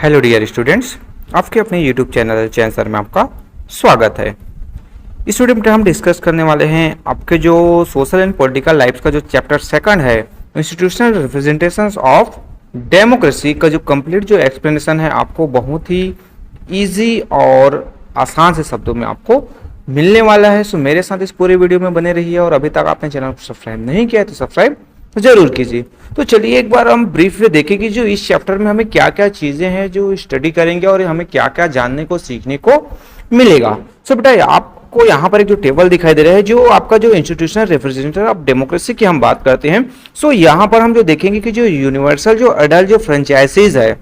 Hello dear students, आपके अपने YouTube channel चैंसर में आपका स्वागत है। इस वीडियो में हम डिस्कस करने वाले हैं आपके जो सोशल एंड पॉलिटिकल लाइफ का जो चैप्टर सेकंड है, इंस्टीट्यूशनल रिप्रेजेंटेशंस ऑफ डेमोक्रेसी का जो कंप्लीट जो एक्सप्लेनेशन है आपको बहुत ही इजी और आसान से शब्दों में आपको मिलने वाला है। सो मेरे साथ इस पूरे वीडियो में बने रहिए और अभी तक आपने चैनल को सब्सक्राइब नहीं किया है तो सब्सक्राइब जरूर कीजिए। तो चलिए एक बार हम ब्रीफ में देखें कि जो इस चैप्टर में हमें क्या क्या चीजें हैं जो स्टडी करेंगे और हमें क्या क्या जानने को सीखने को मिलेगा। सो बेटा आपको यहाँ पर एक जो टेबल दिखाई दे रहा है जो आपका जो इंस्टीट्यूशनल रिप्रेजेंटेटिव ऑफ डेमोक्रेसी की हम बात करते हैं। सो यहाँ पर हम जो देखेंगे कि जो यूनिवर्सल जो अडल्ट जो फ्रेंचाइजीज है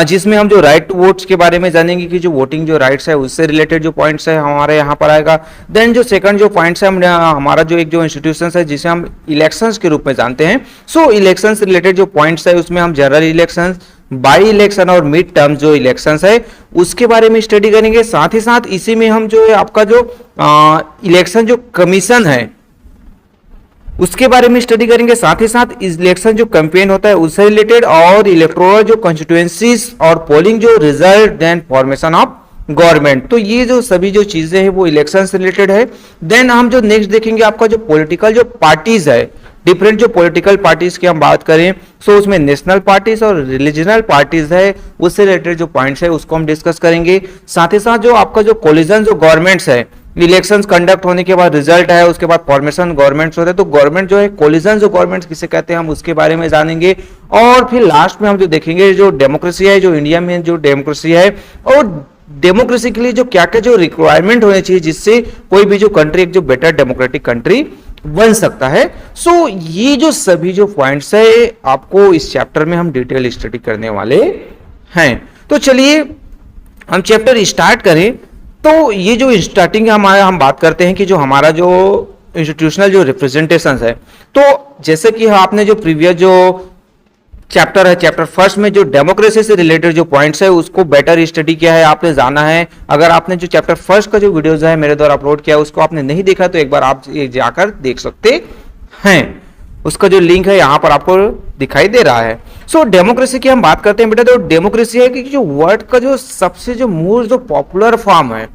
जिसमें हम जो राइट टू वोट्स के बारे में जानेंगे कि जो वोटिंग जो राइट्स है उससे रिलेटेड जो पॉइंट्स है हमारे यहाँ पर आएगा। देन जो सेकंड जो पॉइंट्स है हमारा जो एक जो इंस्टीट्यूशंस है जिसे हम इलेक्शंस के रूप में जानते हैं। सो इलेक्शंस से रिलेटेड जो पॉइंट्स है उसमें हम जनरल इलेक्शंस, बाई इलेक्शन और मिड टर्म जो इलेक्शंस है उसके बारे में स्टडी करेंगे। साथ ही साथ इसी में हम जो है आपका जो इलेक्शन जो कमीशन है उसके बारे में स्टडी करेंगे। साथ ही साथ इलेक्शन जो कैंपेन होता है उससे रिलेटेड और इलेक्टोरल जो कॉन्स्टिट्यूएंसीज और पोलिंग जो result then formation of government. तो ये जो सभी जो चीजें हैं वो इलेक्शन से रिलेटेड है। देन हम जो नेक्स्ट देखेंगे आपका जो पॉलिटिकल जो पार्टीज है, डिफरेंट जो पॉलिटिकल पार्टीज की हम बात करें सो उसमें नेशनल पार्टीज और रिलीजनल पार्टीज है उससे रिलेटेड जो पॉइंट्स है उसको हम डिस्कस करेंगे। साथ ही साथ जो आपका जो कोलिजन जो गवर्नमेंट्स है, इलेक्शंस कंडक्ट होने के बाद रिजल्ट है उसके बाद फॉर्मेशन गवर्नमेंट्स होते हैं, तो गवर्नमेंट जो है कोलिजन जो गवर्नमेंट्स किसे कहते हैं हम उसके बारे में जानेंगे। और फिर लास्ट में हम जो देखेंगे जो डेमोक्रेसी है, जो इंडिया में जो डेमोक्रेसी है और डेमोक्रेसी के लिए जो क्या क्या जो रिक्वायरमेंट होने चाहिए जिससे कोई भी जो कंट्री एक जो बेटर डेमोक्रेटिक कंट्री बन सकता है। सो ये जो सभी जो पॉइंट्स है आपको इस चैप्टर में हम डिटेल स्टडी करने वाले हैं। तो चलिए हम चैप्टर स्टार्ट करें। तो ये जो स्टार्टिंग हमारा हम बात करते हैं कि जो हमारा जो इंस्टीट्यूशनल जो रिप्रेजेंटेशन है, तो जैसे कि आपने जो प्रीवियस जो चैप्टर है, चैप्टर फर्स्ट में जो डेमोक्रेसी से रिलेटेड जो पॉइंट्स है उसको बेटर स्टडी किया है, आपने जाना है। अगर आपने जो चैप्टर फर्स्ट का जो वीडियोज है मेरे द्वारा अपलोड किया है उसको आपने नहीं देखा तो एक बार आप जाकर देख सकते हैं। उसका जो लिंक है यहाँ पर आपको दिखाई दे रहा है। सो डेमोक्रेसी की हम बात करते हैं बेटा, तो डेमोक्रेसी है कि जो वर्ड का जो सबसे जो मूल जो पॉपुलर फॉर्म है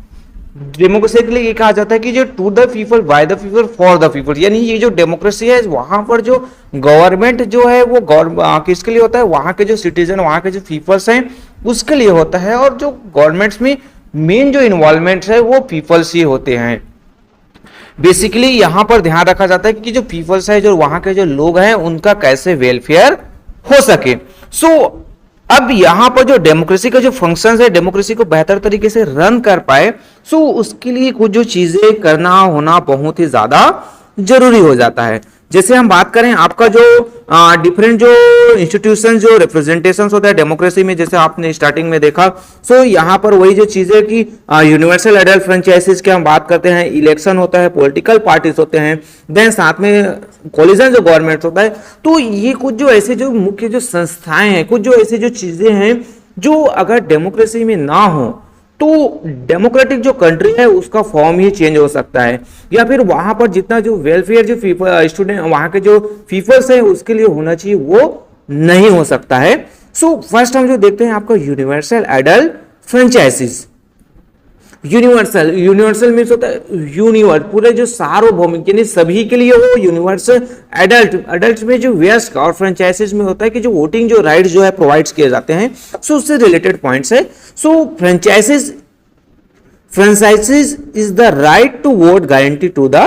डेमोक्रेसी के लिए ये कहा जाता है कि जो to the people, by the people, for the people. यानी ये जो डेमोक्रेसी है वहां पर जो गवर्नमेंट जो है वो किसके लिए होता है, वहां के जो सिटीजन, वहां के जो पीपल्स हैं उसके लिए होता है। और जो गवर्नमेंट्स में मेन जो इन्वॉल्वमेंट है वो पीपल्स ही होते हैं। बेसिकली यहां पर ध्यान रखा जाता है कि जो पीपल्स है, जो वहां के जो लोग हैं उनका कैसे वेलफेयर हो सके। सो अब यहां पर जो डेमोक्रेसी का जो फंक्शंस है, डेमोक्रेसी को बेहतर तरीके से रन कर पाए सो उसके लिए कुछ जो चीजें करना होना बहुत ही ज्यादा जरूरी हो जाता है। जैसे हम बात करें आपका जो डिफरेंट जो इंस्टीट्यूशन जो रिप्रेजेंटेशन होता है डेमोक्रेसी में, जैसे आपने स्टार्टिंग में देखा सो यहाँ पर वही जो चीजें कि यूनिवर्सल अडल्ट फ्रेंचाइजीज की हम बात करते हैं, इलेक्शन होता है, पॉलिटिकल पार्टीज होते हैं, देन साथ में कोलिजन जो गवर्नमेंट होता है। तो ये कुछ जो ऐसे जो मुख्य जो संस्थाएं हैं, कुछ जो ऐसी जो चीजें हैं जो अगर डेमोक्रेसी में ना हो तो डेमोक्रेटिक जो कंट्री है उसका फॉर्म ही चेंज हो सकता है, या फिर वहां पर जितना जो वेलफेयर जो स्टूडेंट वहां के जो पीपल्स है उसके लिए होना चाहिए वो नहीं हो सकता है। सो फर्स्ट हम जो देखते हैं आपका universal adult franchises. Universal means होता है यूनिवर्स, पूरे जो सार्वभौमिक यानी सभी के लिए हो। यूनिवर्सल एडल्ट में जो वयस्क और फ्रेंचाइजीज में होता है कि जो वोटिंग जो राइट जो है प्रोवाइड किए जाते हैं। सो उससे रिलेटेड पॉइंट्स है। So franchises is the right to vote guarantee to the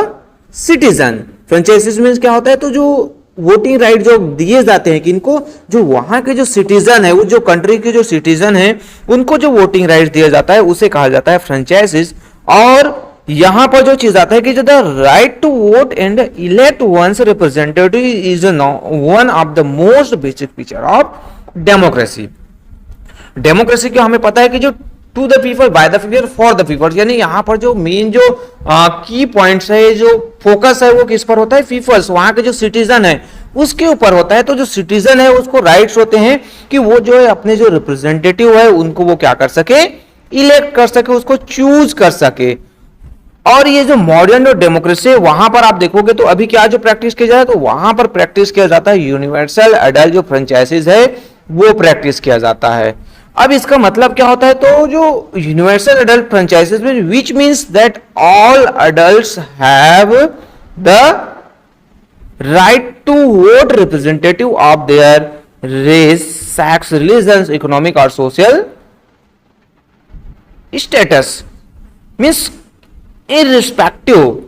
citizen. Franchises means क्या होता है, तो जो वोटिंग राइट जो दिए जाते हैं किनको, जो वहां के जो सिटीजन है, वो जो कंट्री के जो सिटीजन है उनको जो वोटिंग राइट दिया जाता है उसे कहा जाता है फ्रेंचाइजीज। और यहां पर जो चीज आता है कि जो the right to vote and elect one's representative is one of the most basic feature of democracy. Democracy का हमें पता है कि जो to the people, by the people, for the people, यानी यहाँ पर जो मेन जो की पॉइंट्स है, जो फोकस है वो किस पर होता है, पीपल्स, वहां के जो सिटीजन है उसके ऊपर होता है। तो जो सिटीजन है उसको राइट्स होते हैं कि वो जो है अपने जो रिप्रेजेंटेटिव है उनको वो क्या कर सके, इलेक्ट कर सके, उसको चूज कर सके। और ये जो मॉडर्न जो डेमोक्रेसी है वहां पर आप देखोगे तो अभी क्या जो प्रैक्टिस किया जाए, तो वहां पर प्रैक्टिस किया जाता है यूनिवर्सल एडल्ट जो फ्रेंचाइजीज है वो प्रैक्टिस किया जाता है। अब इसका मतलब क्या होता है, तो जो यूनिवर्सल अडल्ट फ्रेंचाइजेस में which means that all adults have the right to vote representative of their race, sex, religion, economic और सोशल स्टेटस, मीन्स इररिस्पेक्टिव,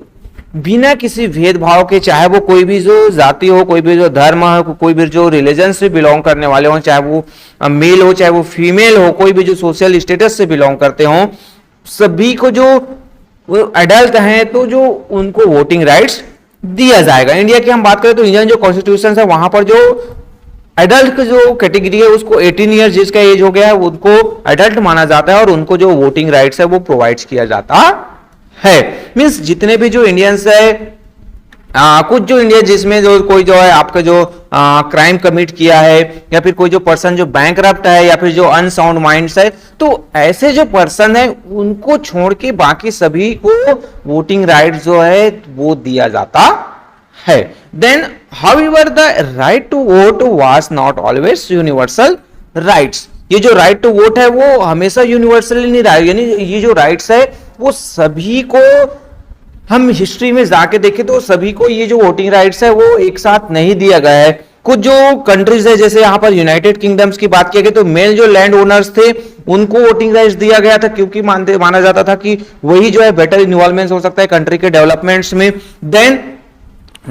बिना किसी भेदभाव के, चाहे वो कोई भी जो जाति हो, कोई भी जो धर्म हो, कोई भी जो रिलीजन से बिलोंग करने वाले हो, चाहे वो मेल हो चाहे वो फीमेल हो, कोई भी जो सोशल स्टेटस से बिलोंग करते हो, सभी को जो एडल्ट हैं तो जो उनको वोटिंग राइट्स दिया जाएगा। इंडिया की हम बात करें तो इंडियन जो कॉन्स्टिट्यूशन है वहां पर जो एडल्ट की जो कैटेगरी है उसको 18 ईयर जिसका एज हो गया है उनको एडल्ट माना जाता है और उनको जो वोटिंग राइट्स है वो प्रोवाइड किया जाता है। मींस जितने भी जो इंडियंस है, कुछ जो इंडिया जिसमें जो कोई जो है आपका जो क्राइम कमिट किया है या फिर कोई जो पर्सन जो बैंकरप्ट है या फिर जो अनसाउंड माइंड्स है, तो ऐसे जो पर्सन है उनको छोड़ के बाकी सभी को वोटिंग राइट जो है वो दिया जाता है। Then however the right to vote was not always universal rights. ये जो राइट टू वोट है वो हमेशा यूनिवर्सल नहीं रहा, यानी ये जो राइट्स है वो सभी को, हम हिस्ट्री में जाके देखें तो सभी को ये जो वोटिंग राइट्स है वो एक साथ नहीं दिया गया है। कुछ जो कंट्रीज है जैसे यहां पर यूनाइटेड किंगडम्स की बात किया गया तो मेल जो लैंड ओनर्स थे उनको वोटिंग राइट्स दिया गया था क्योंकि माना जाता था कि वही जो है बेटर इन्वॉल्वमेंट हो सकता है कंट्री के डेवलपमेंट्स में। देन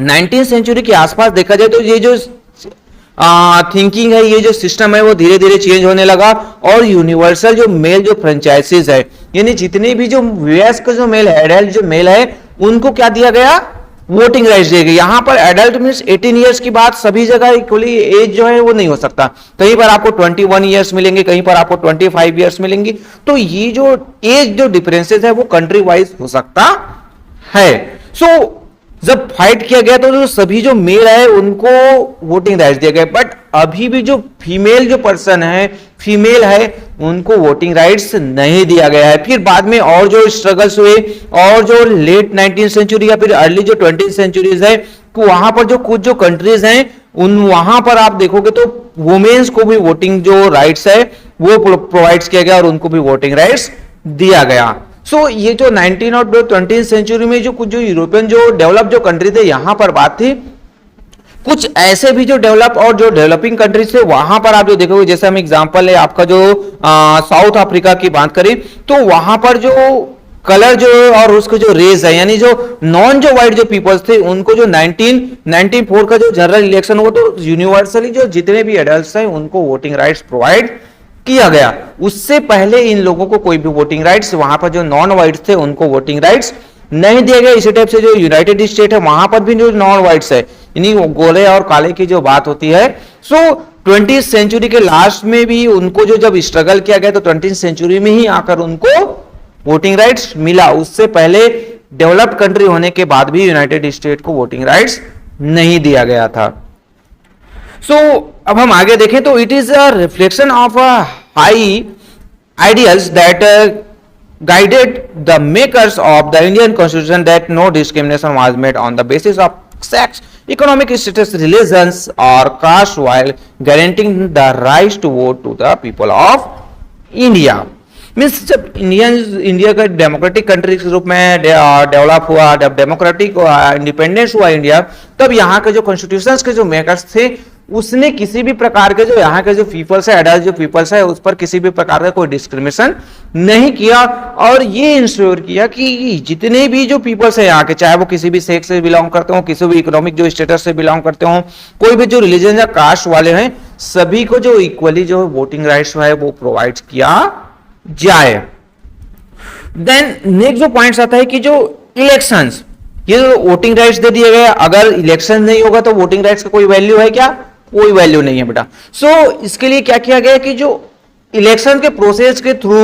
19th सेंचुरी के आसपास देखा जाए तो ये जो थिंकिंग है, ये जो सिस्टम है वो धीरे धीरे चेंज होने लगा और यूनिवर्सल जो मेल जो फ्रेंचाइजीज है, यानी जितने भी जो वयस्क जो मेल है, एडल्ट जो मेल है, उनको क्या दिया गया, वोटिंग राइट्स दिए गए। यहां पर एडल्ट मींस 18 इयर्स की बात, सभी जगह इक्वली एज जो है वो नहीं हो सकता। कहीं पर आपको 21 इयर्स मिलेंगे, कहीं पर आपको 25 इयर्स मिलेंगी। तो ये जो एज जो डिफरेंसेस है वो कंट्री वाइज हो सकता है। सो जब फाइट किया गया तो जो सभी जो मेल है उनको वोटिंग राइट्स दिए गए, बट अभी भी जो फीमेल जो पर्सन है, फीमेल है, उनको वोटिंग राइट्स नहीं दिया गया है। फिर बाद में और जो स्ट्रगल्स हुए और जो लेट 19th सेंचुरी या फिर अर्ली जो 20th सेंचुरीज है, तो वहां पर जो कुछ जो कंट्रीज हैं उन वहां पर आप देखोगे तो वुमेन्स को भी वोटिंग जो राइट्स है वो प्रोवाइड किया गया और उनको भी वोटिंग राइट्स दिया गया। सो ये जो 19 और 20th सेंचुरी में जो कुछ जो यूरोपियन जो डेवलप जो कंट्री थे यहां पर बात थी, कुछ ऐसे भी जो डेवलप और जो डेवलपिंग कंट्रीज थे वहां पर आप जो देखोगे, जैसे हम एग्जांपल है आपका जो साउथ अफ्रीका की बात करें तो वहां पर जो कलर जो और उसके जो रेस है, यानी जो नॉन जो व्हाइट जो पीपल्स थे उनको जो 1994 का जो जनरल इलेक्शन हुआ तो यूनिवर्सली जो जितने भी एडल्ट्स हैं उनको वोटिंग राइट्स प्रोवाइड किया गया। उससे पहले इन लोगों को कोई भी वोटिंग राइट्स, वहां पर जो नॉन व्हाइट्स थे उनको वोटिंग राइट्स नहीं दिए गए। इसी टाइप से जो यूनाइटेड स्टेट है वहां पर भी जो नॉन व्हाइट्स है, यानी गोरे और काले की जो बात होती है, सो 20th सेंचुरी के लास्ट में भी उनको जो जब स्ट्रगल किया गया तो 20th सेंचुरी में ही आकर उनको वोटिंग राइट्स मिला। उससे पहले डेवलप्ड कंट्री होने के बाद भी यूनाइटेड स्टेट को वोटिंग राइट्स नहीं दिया गया था। सो अब हम आगे देखें तो it is a reflection of a high ideals that guided the makers of the Indian Constitution that no discrimination was made on the basis of sex, economic status, religions or caste while guaranteeing the right to vote to the people of India. Means जब India का democratic country के रूप में develop हुआ, जब democratic independence हुआ India, तब यहाँ के जो कॉन्स्टिट्यूशन के जो मेकर्स थे उसने किसी भी प्रकार के जो यहाँ के जो पीपल्स है, एडल्ट जो पीपल्स है, उस पर किसी भी प्रकार का कोई डिस्क्रिमिनेशन नहीं किया और ये इंश्योर किया कि जितने भी जो पीपल्स है यहाँ के, चाहे वो किसी भी सेक्स से बिलोंग करते हो, किसी भी इकोनॉमिक जो स्टेटस से बिलोंग करते हो, कोई भी जो रिलीजन या कास्ट वाले हैं, सभी को जो इक्वली जो वोटिंग राइट्स है वो प्रोवाइड किया जाए। देन नेक्स्ट जो पॉइंट्स आता है कि जो इलेक्शंस, ये जो वोटिंग राइट्स दे दिए गए, अगर इलेक्शन नहीं होगा तो वोटिंग राइट्स का कोई वैल्यू है क्या? कोई वैल्यू नहीं है बेटा। सो इसके लिए क्या किया गया कि जो इलेक्शन के प्रोसेस के थ्रू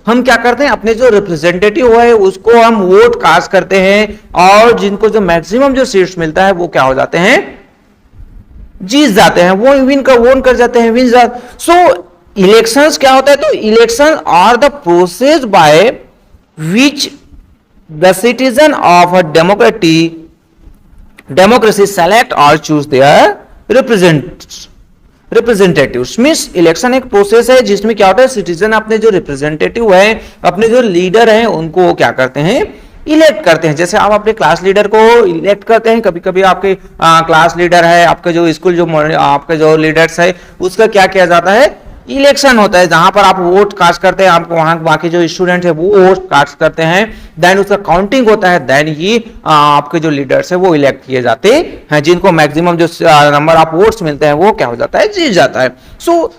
हम क्या करते हैं, अपने जो रिप्रेजेंटेटिव है उसको हम वोट कास्ट करते हैं और जिनको जो मैक्सिमम जो सीट्स मिलता है वो क्या हो जाते हैं, जीत जाते हैं, वो वोन कर जाते हैं, विन जाते। सो इलेक्शंस क्या होता है, तो election are the process by which the citizen of a democracy select और choose their representatives. Means election एक प्रोसेस है जिसमें क्या होता है, सिटीजन अपने जो रिप्रेजेंटेटिव है, अपने जो लीडर हैं, उनको क्या करते हैं, इलेक्ट करते हैं। जैसे आप अपने क्लास लीडर को इलेक्ट करते हैं, कभी कभी आपके क्लास लीडर है, आपके जो स्कूल जो आपके जो लीडर्स है, उसका क्या किया जाता है, इलेक्शन होता है, जहां पर आप वोट कास्ट करते हैं, आपको वहां बाकी जो स्टूडेंट है वो वोट कास्ट करते हैं, देन उसका काउंटिंग होता है, देन ही आपके जो लीडर्स है वो इलेक्ट किए जाते हैं, जिनको मैक्सिमम जो नंबर ऑफ वोट्स मिलते हैं वो क्या हो जाता है, जीत जाता है। सो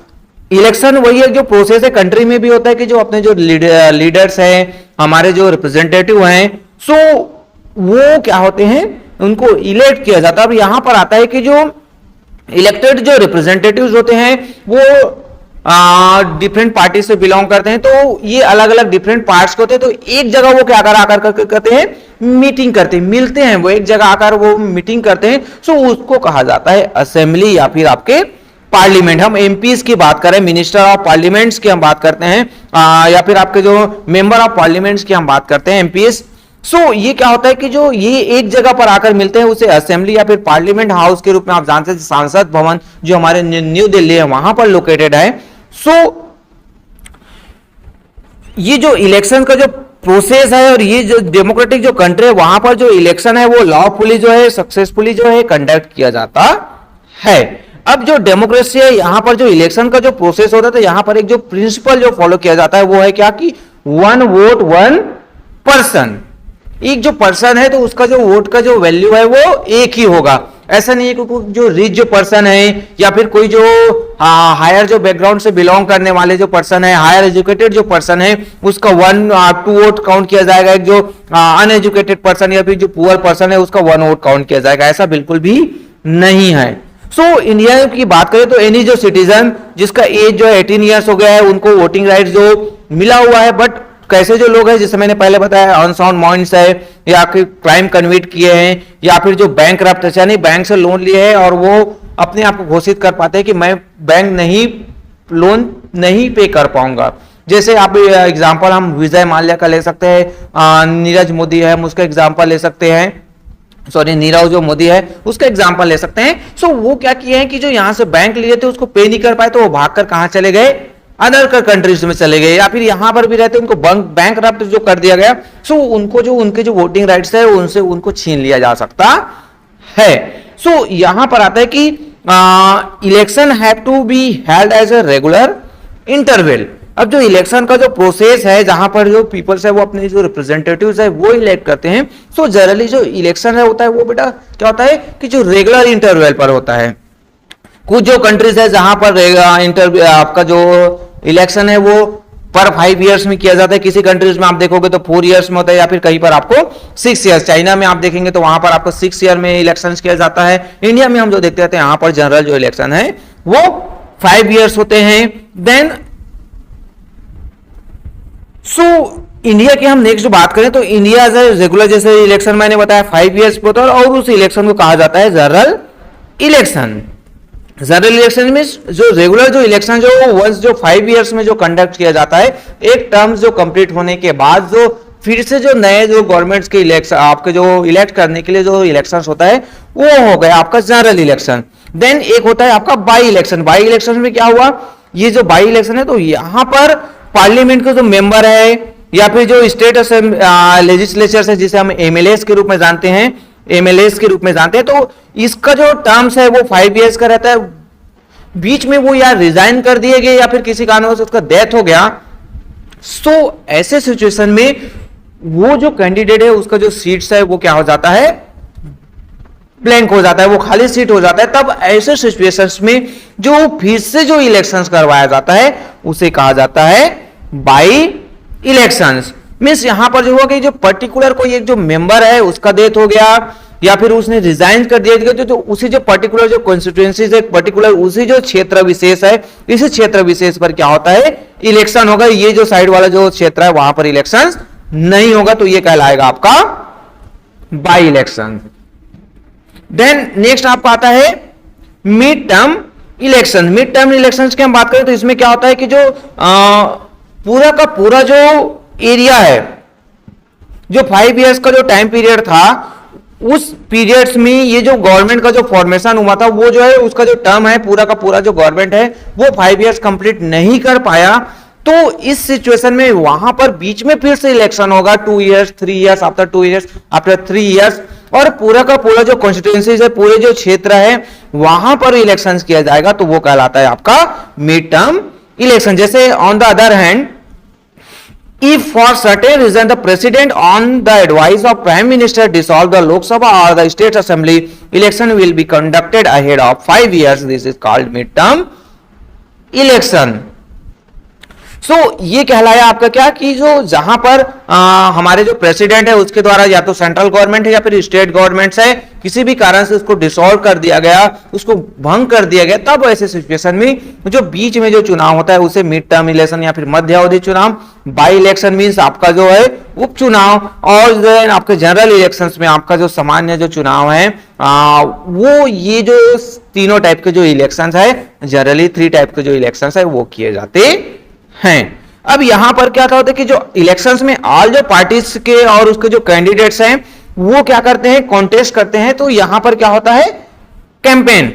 इलेक्शन वही है जो प्रोसेस है, कंट्री में भी होता है कि जो अपने जो लीडर्स हैं, हमारे जो रिप्रेजेंटेटिव हैं, सो वो क्या होते हैं, उनको इलेक्ट किया जाता है। अब यहां पर आता है कि जो इलेक्टेड जो रिप्रेजेंटेटिव्स होते हैं वो डिफरेंट पार्टी से बिलोंग करते हैं, तो ये अलग अलग डिफरेंट पार्ट्स के होते हैं, तो एक जगह वो क्या आकर करते हैं, मीटिंग करते हैं, मिलते हैं, वो एक जगह आकर वो मीटिंग करते हैं। सो उसको कहा जाता है असेंबली या फिर आपके पार्लियामेंट। हम एमपीज की बात करें, मिनिस्टर ऑफ पार्लियामेंट्स की हम बात करते हैं, या फिर आपके जो मेंबर ऑफ पार्लियामेंट्स की हम बात करते हैं, एमपीएस। सो ये क्या होता है कि जो ये एक जगह पर आकर मिलते हैं, उसे असेंबली या फिर पार्लियामेंट हाउस के रूप में आप जानते हैं। सांसद भवन जो हमारे न्यू दिल्ली है वहां पर लोकेटेड है। सो ये जो इलेक्शन का जो प्रोसेस है और ये जो डेमोक्रेटिक जो कंट्री है, वहां पर जो इलेक्शन है वो लॉफुली जो है, सक्सेसफुली जो है कंडक्ट किया जाता है। अब जो डेमोक्रेसी है, यहां पर जो इलेक्शन का जो प्रोसेस होता है, तो यहां पर एक जो प्रिंसिपल जो फॉलो किया जाता है वो है क्या, कि वन वोट वन पर्सन। एक जो पर्सन है तो उसका जो वोट का जो वैल्यू है वो एक ही होगा। ऐसा नहीं है कि जो रिच जो पर्सन है या फिर कोई जो हायर जो बैकग्राउंड से बिलोंग करने वाले जो पर्सन है, हायर एजुकेटेड जो पर्सन है, उसका 1 2 वोट काउंट किया जाएगा। एक जो अनएजुकेटेड पर्सन या फिर जो पुअर पर्सन है उसका 1 वोट काउंट किया जाएगा। ऐसा बिल्कुल भी नहीं है। सो इंडिया की बात करें तो एनी जो सिटीजन जिसका एज जो है 18 ईयर्स हो गया है, उनको वोटिंग राइट जो मिला हुआ है। बट कैसे जो लोग हैं, जैसे मैंने पहले बताया, अनसाउंड माइंड्स है, या फिर क्राइम कन्विट किए हैं, या फिर जो बैंक रप्ट यानी बैंक से लोन लिए हैं और वो अपने आप को घोषित कर पाते हैं कि मैं बैंक नहीं लोन नहीं पे कर पाऊंगा। जैसे आप एग्जांपल हम विजय माल्या का ले सकते हैं, नीरज मोदी है, हम उसका एग्जांपल ले सकते हैं, सॉरी नीरव जो मोदी है उसका एग्जांपल ले सकते हैं। सो वो क्या किए हैं कि जो यहां से बैंक लिए थे उसको पे नहीं कर पाए, तो वो भागकर कहां चले गए, अदर कंट्रीज में चले गए, या फिर यहां पर भी रहते उनको बैंक रप्ट जो कर दिया गया। सो उनको जो उनके जो वोटिंग राइट्स है उनसे उनको छीन लिया जा सकता है। सो यहां पर आता है कि election have to be held as a regular interval. अब जो इलेक्शन का जो प्रोसेस है, जहां पर जो पीपल्स है वो अपने जो रिप्रेजेंटेटिव्स है वो इलेक्ट करते हैं। सो जनरली जो इलेक्शन है होता है वो बेटा क्या होता है कि जो रेगुलर इंटरवल पर होता है। कुछ जो कंट्रीज है जहां पर आपका जो इलेक्शन है वो पर 5 इयर्स में किया जाता है। किसी कंट्रीज में आप देखोगे तो 4 इयर्स में होता है, या फिर कहीं पर आपको 6 इयर्स। चाइना में आप देखेंगे तो वहां पर आपको 6 ईयर में इलेक्शन किया जाता है। इंडिया में हम जो देखते हैं यहां पर जनरल जो इलेक्शन है वो 5 इयर्स होते हैं। देन इंडिया की हम नेक्स्ट बात करें तो इंडिया रेगुलर जैसे इलेक्शन मैंने बताया 5 इयर्स पे होता है, और उस इलेक्शन को कहा जाता है जनरल इलेक्शन। जनरल इलेक्शन में जो रेगुलर जो इलेक्शन जो वंस जो 5 इयर्स में जो कंडक्ट किया जाता है, एक टर्म जो कंप्लीट होने के बाद जो फिर से जो नए जो गवर्नमेंट्स के इलेक्शन आपके जो इलेक्ट करने के लिए जो इलेक्शंस होता है वो हो गया आपका जनरल इलेक्शन। देन एक होता है आपका बाई इलेक्शन। बाई इलेक्शन में क्या हुआ, ये जो बाई इलेक्शन है तो यहां पर पार्लियामेंट के जो मेंबर है या फिर जो स्टेट लेजिस्लेचर है जिसे हम एमएलएस के रूप में जानते हैं, एमएलएस के रूप में जानते हैं, तो इसका जो टर्म्स है वो 5 इयर्स का रहता है। बीच में वो या रिजाइन कर दिए गए या फिर किसी कारणवश उसका डेथ हो गया। सो ऐसे सिचुएशन में वो जो कैंडिडेट है उसका जो सीट्स है वो क्या हो जाता है, ब्लैंक हो जाता है, वो खाली सीट हो जाता है। तब ऐसे सिचुएशंस में जो फिर से जो इलेक्शंस करवाया जाता है उसे कहा जाता है बाई इलेक्शंस। मींस यहां पर जो हुआ कि जो पर्टिकुलर कोई एक जो मेंबर है उसका डेथ हो गया या फिर उसने रिजाइन कर दिया गया, तो उसी जो पर्टिकुलर जो कॉन्स्टिट्यूएंसीज है, पर्टिकुलर उसी जो क्षेत्र विशेष है, इसी क्षेत्र विशेष पर क्या होता है, इलेक्शन होगा। ये जो साइड वाला जो क्षेत्र है वहां पर इलेक्शन नहीं होगा, तो ये कहलाएगा आपका बाई इलेक्शन। देन नेक्स्ट आपका आता है mid term election. Mid term election की हम बात करें तो इसमें क्या होता है कि जो पूरा का पूरा जो एरिया है, जो 5 इयर्स का जो टाइम पीरियड था उस पीरियड्स में ये जो गवर्नमेंट का जो फॉर्मेशन हुआ था वो जो है उसका जो टर्म है पूरा का पूरा जो गवर्नमेंट है वो 5 इयर्स कंप्लीट नहीं कर पाया, तो इस सिचुएशन में वहां पर बीच में फिर से इलेक्शन होगा 2 years 3 years after 2 years after 3 years, और पूरा का पूरा जो कॉन्स्टिट्यूएंसीज है पूरे जो क्षेत्र है वहां पर इलेक्शंस किया जाएगा, तो वो कहलाता है आपका मिड टर्म इलेक्शन। जैसे on the other hand, if for certain reason the president on the advice of prime minister dissolve the Lok Sabha or the state assembly, election will be conducted ahead of 5 years, this is called mid-term election। सो ये कहलाया आपका क्या कि जो जहां पर हमारे जो प्रेसिडेंट है उसके द्वारा या तो सेंट्रल गवर्नमेंट है या फिर स्टेट गवर्नमेंट है किसी भी कारण से उसको डिसॉल्व कर दिया गया, उसको भंग कर दिया गया, तब ऐसे सिचुएशन में जो बीच में जो चुनाव होता है उसे मिड टर्म इलेक्शन या फिर मध्य अवधि चुनाव, बाई इलेक्शन मीन्स आपका जो है उपचुनाव, और आपके जनरल इलेक्शंस में आपका जो सामान्य जो चुनाव है वो ये जो तीनों टाइप के जो इलेक्शंस है, जनरली 3 टाइप के जो इलेक्शंस है वो किए जाते हैं। अब यहां पर क्या होता है कि जो इलेक्शंस में ऑल जो पार्टीज के और उसके जो कैंडिडेट्स हैं वो क्या करते हैं, कॉन्टेस्ट करते हैं, तो यहां पर क्या होता है कैंपेन,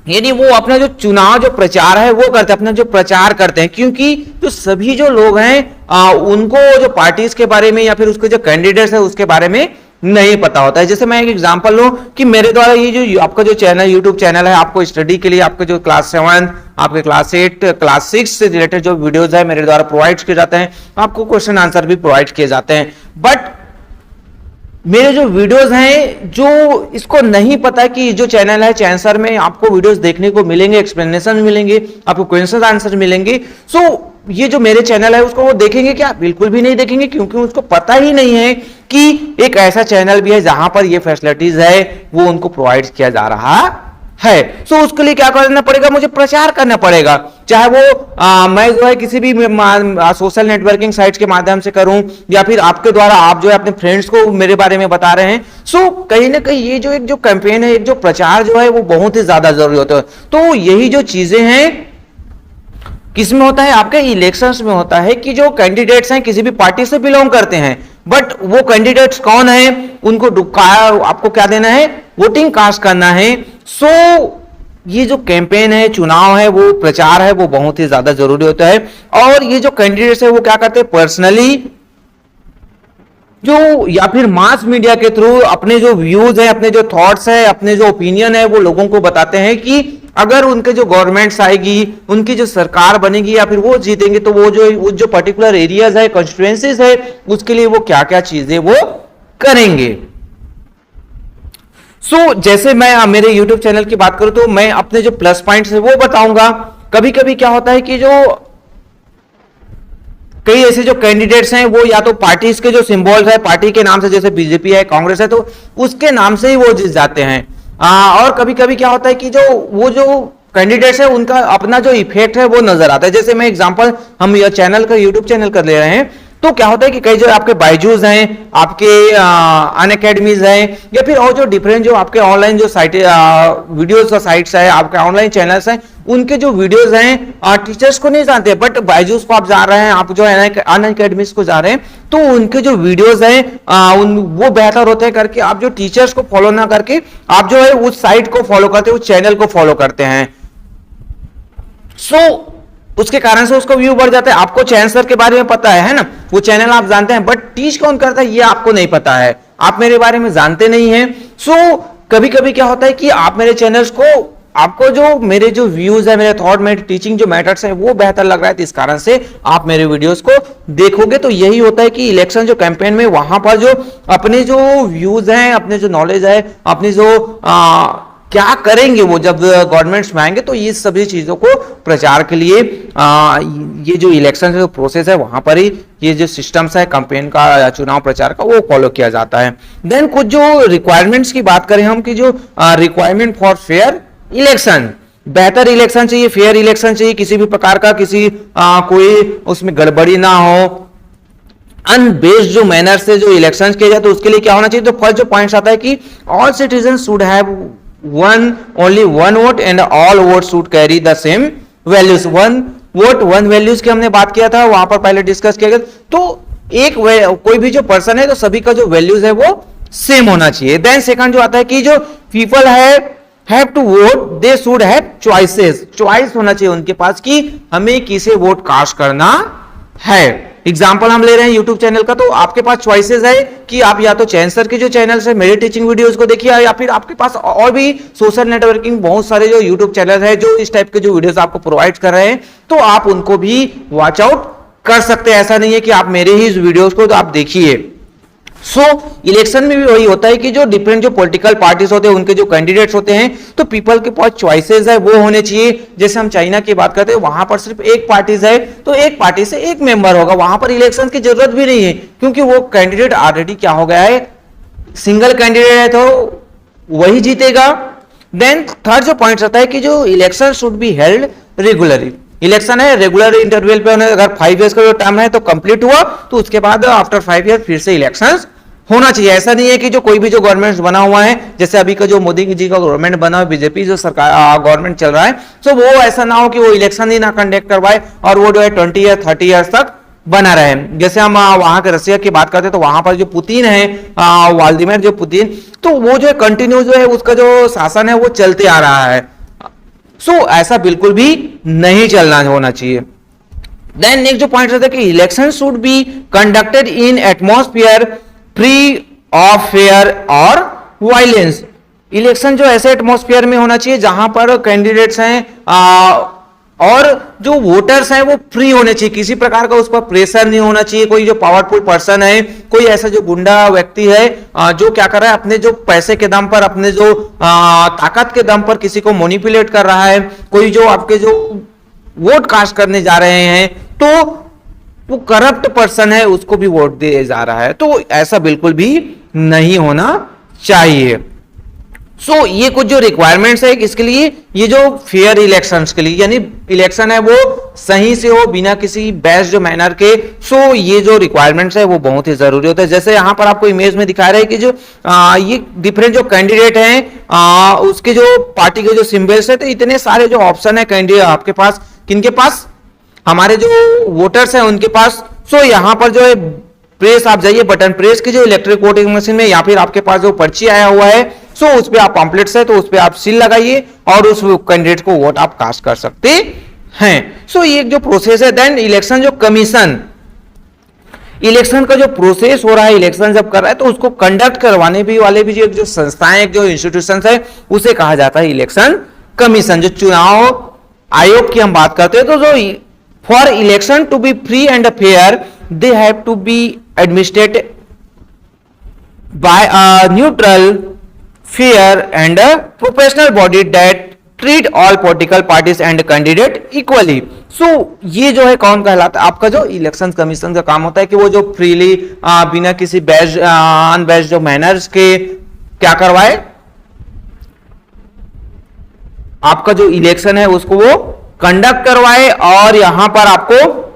यानी वो अपना जो चुनाव जो प्रचार है वो करते हैं, अपना जो प्रचार करते हैं, क्योंकि जो सभी जो लोग हैं उनको जो पार्टीज के बारे में या फिर उसके जो कैंडिडेट्स है उसके बारे में नहीं पता होता है। जैसे मैं एक एग्जांपल लूं कि मेरे द्वारा ये जो आपका जो चैनल यूट्यूब चैनल है आपको स्टडी के लिए आपके जो क्लास 7 आपके क्लास 8 क्लास 6 से रिलेटेड जो वीडियोस है मेरे द्वारा प्रोवाइड किए जाते हैं, आपको क्वेश्चन आंसर भी प्रोवाइड किए जाते हैं, बट मेरे जो वीडियोस हैं जो इसको नहीं पता कि जो चैनल है चैनसर में आपको वीडियोस देखने को मिलेंगे, एक्सप्लेनेशन मिलेंगे, आपको क्वेश्चन आंसर मिलेंगे, सो ये जो मेरे चैनल है उसको वो देखेंगे क्या, बिल्कुल भी नहीं देखेंगे, क्योंकि उसको पता ही नहीं है कि एक ऐसा चैनल भी है जहां पर ये फैसिलिटीज है वो उनको प्रोवाइड किया जा रहा है। सो उसके लिए क्या करना पड़ेगा, मुझे प्रचार करना पड़ेगा, चाहे वो मैं जो है किसी भी सोशल नेटवर्किंग साइट्स के माध्यम से करूं या फिर आपके द्वारा आप जो है अपने फ्रेंड्स को मेरे बारे में बता रहे हैं। सो कहीं ना कहीं ये जो एक जो कैंपेन है, एक जो प्रचार जो है वो बहुत ही ज्यादा जरूरी होता है। तो यही जो चीजें हैं किसमें होता है, आपके इलेक्शंस में होता है कि जो कैंडिडेट्स हैं किसी भी पार्टी से बिलोंग करते हैं, बट वो कैंडिडेट्स कौन है उनको आपको क्या देना है, वोटिंग कास्ट करना है। सो ये जो कैंपेन है, चुनाव है, वो प्रचार है, वो बहुत ही ज्यादा जरूरी होता है। और ये जो कैंडिडेट्स है वो क्या करते हैं, पर्सनली जो या फिर मास मीडिया के थ्रू अपने जो व्यूज है, अपने जो थॉट्स है, अपने जो ओपिनियन है वो लोगों को बताते हैं कि अगर उनके जो गवर्नमेंट्स आएगी, उनकी जो सरकार बनेगी या फिर वो जीतेंगे तो वो जो पर्टिकुलर एरियाज है, कॉन्स्टिट्यूएंसीज है, उसके लिए वो क्या क्या चीजें वो करेंगे। सो जैसे मैं मेरे YouTube चैनल की बात करूं तो मैं अपने जो प्लस पॉइंट्स है वो बताऊंगा। कभी कभी क्या होता है कि जो कई ऐसे जो कैंडिडेट्स हैं वो या तो पार्टीज के जो सिंबल्स है, पार्टी के नाम से, जैसे बीजेपी है, कांग्रेस है, तो उसके नाम से ही वो जीत जाते हैं। और कभी कभी क्या होता है कि जो कैंडिडेट्स है उनका अपना जो इफेक्ट है वो नजर आता है। जैसे मैं एग्जांपल हम ये चैनल का यूट्यूब चैनल कर ले रहे हैं, तो क्या होता है कि कई जो आपके बायजूस हैं, आपके अनअकैडमीज हैं, या फिर और जो डिफरेंट जो आपके ऑनलाइन जो साइट वीडियोस का साइट्स है, आपके ऑनलाइन चैनल्स हैं, उनके जो वीडियोस हैं टीचर्स को नहीं जानते, बट बायजूस को आप जा रहे हैं, आप जो अनअकैडमीज को जा रहे हैं, तो उनके जो वीडियोस हैं वो बेहतर होते हैं करके आप जो टीचर्स को फॉलो ना करके आप जो है उस साइट को फॉलो करते हैं, उस चैनल को फॉलो करते हैं। सो उसके कारण से उसका व्यू बढ़ जाता है। आपको चैनसर के बारे में पता है ना, वो चैनल आप जानते हैं, बट टीच कौन करता है ये आपको नहीं पता है, आप मेरे बारे में जानते नहीं हैं। सो कभी कभी क्या होता है कि आप मेरे चैनल्स को, आपको जो मेरे जो व्यूज है, मेरे थॉट, मेरे टीचिंग जो मैटर्स है वो बेहतर लग रहा है, तो इस कारण से आप मेरे वीडियोस को देखोगे। तो यही होता है कि इलेक्शन जो कैंपेन में वहां पर जो अपने जो व्यूज हैं, अपने जो नॉलेज है, अपनी जो क्या करेंगे वो जब गवर्नमेंट्स में आएंगे, तो ये सभी चीजों को प्रचार के लिए ये जो इलेक्शन जो प्रोसेस है वहां पर ही ये जो सिस्टम्स है कैंपेन का, चुनाव प्रचार का, वो फॉलो किया जाता है। देन कुछ जो रिक्वायरमेंट्स की बात करें हम कि जो रिक्वायरमेंट फॉर फेयर इलेक्शन, बेहतर इलेक्शन चाहिए, फेयर इलेक्शन चाहिए, किसी भी प्रकार का किसी कोई उसमें गड़बड़ी ना हो, अनबेस्ड जो मैनर से जो इलेक्शन किए जाए, तो उसके लिए क्या होना चाहिए। तो फर्स्ट जो पॉइंट आता है कि all citizen should have only one vote and all votes should carry the same values। one vote one values की हमने बात किया था, वहां पर पहले डिस्कस किया गया। तो एक कोई भी जो पर्सन है तो सभी का जो वैल्यूज है वो सेम होना चाहिए। देन सेकंड जो आता है कि जो people have to vote, they should have choices, choice होना चाहिए उनके पास कि हमें किसे वोट कास्ट करना है। एग्जाम्पल हम ले रहे हैं यूट्यूब चैनल का, तो आपके पास चॉइसेस है कि आप या तो चैन सर के जो चैनल है मेरे टीचिंग वीडियोस को देखिए, या फिर आपके पास और भी सोशल नेटवर्किंग बहुत सारे जो यूट्यूब चैनल है जो इस टाइप के जो वीडियोस आपको प्रोवाइड कर रहे हैं, तो आप उनको भी वॉच आउट कर सकते हैं। ऐसा नहीं है कि आप मेरे ही इस वीडियोस को तो आप देखिए। इलेक्शन में भी वही होता है कि जो डिफरेंट जो पॉलिटिकल पार्टीज होते हैं उनके जो कैंडिडेट्स होते हैं, तो पीपल के पास चॉइसेस है वो होने चाहिए। जैसे हम चाइना की बात करते हैं, वहां पर सिर्फ एक पार्टीज है, तो एक पार्टी से एक मेंबर होगा, वहां पर इलेक्शन की जरूरत भी नहीं है क्योंकि वो कैंडिडेट ऑलरेडी क्या हो गया है, सिंगल कैंडिडेट है, तो वही जीतेगा। देन थर्ड जो पॉइंट रहता है कि जो election should be held regularly, election है रेगुलर इंटरवल पे होने, अगर 5 इयर्स का जो टर्म है तो कंप्लीट हुआ तो उसके बाद आफ्टर 5 ईयर फिर से इलेक्शंस होना चाहिए। ऐसा नहीं है कि जो कोई भी जो गवर्नमेंट बना हुआ है, जैसे अभी का जो मोदी जी का गवर्नमेंट बना हुआ, बीजेपी जो सरकार गवर्नमेंट चल रहा है, तो वो ऐसा ना हो कि वो इलेक्शन ही ना कंडक्ट करवाए और वो जो है 20 या 30 ईयर्स तक बना रहे। जैसे हम वहां के रशिया की बात करते हैं, तो वहां पर जो पुतिन है, व्लादिमीर जो पुतिन, तो वो जो है कंटिन्यू जो है उसका जो शासन है वो चलते आ रहा है। ऐसा बिल्कुल भी नहीं चलना होना चाहिए। देन नेक्स्ट जो पॉइंट रहता है कि election should be conducted in atmosphere free of fair और वायलेंस। इलेक्शन जो ऐसे एटमॉस्फेयर में होना चाहिए जहां पर कैंडिडेट्स हैं और जो वोटर्स हैं वो फ्री होने चाहिए, किसी प्रकार का उस पर प्रेशर नहीं होना चाहिए। कोई जो पावरफुल पर्सन है, कोई ऐसा जो गुंडा व्यक्ति है जो क्या कर रहा है, अपने जो पैसे के दम पर, अपने जो ताकत के दम पर किसी को मैनिपुलेट कर रहा है, कोई जो आपके जो वोट कास्ट करने जा रहे हैं तो वो करप्ट पर्सन है, उसको भी वोट दिया जा रहा है, तो ऐसा बिल्कुल भी नहीं होना चाहिए। ये कुछ जो रिक्वायरमेंट्स है इसके लिए, ये जो फेयर इलेक्शंस के लिए, यानी इलेक्शन है वो सही से हो बिना किसी बेस्ट जो मैनर के, ये जो रिक्वायरमेंट्स है वो बहुत ही जरूरी होता है। जैसे यहां पर आपको इमेज में दिखा रहे हैं कि जो ये डिफरेंट जो कैंडिडेट हैं उसके जो पार्टी के जो सिंबल्स है, तो इतने सारे जो ऑप्शन है कैंडिडेट आपके पास, किनके पास, हमारे जो वोटर्स हैं उनके पास। यहां पर जो है प्रेस, आप जाइए बटन प्रेस की जो इलेक्ट्रिक वोटिंग मशीन में, या फिर आपके पास जो पर्ची आया हुआ है, उस पे आप पॉम्पलेट्स है तो उस पे आप सील लगाइए और उस कैंडिडेट को वोट आप कास्ट कर सकते हैं। ये जो प्रोसेस है। देन इलेक्शन जो कमीशन, इलेक्शन का जो प्रोसेस हो रहा है, इलेक्शन जब कर रहा है तो उसको कंडक्ट करवाने भी वाले भी जो संस्थाएं, जो इंस्टीट्यूशंस है, उसे कहा जाता है इलेक्शन कमीशन। जो चुनाव आयोग की हम बात करते हैं, तो जो for election to be free and fair they have to be administrated by a neutral, fair and a professional body that treat all political parties and candidate equally. ये जो है कौन कहलाता है, आपका जो इलेक्शन कमीशन का काम होता है कि वो जो फ्रीली बिना किसी अनबेस्ड जो मैनर्स के क्या करवाए, आपका जो इलेक्शन है उसको वो कंडक्ट करवाए, और यहां पर आपको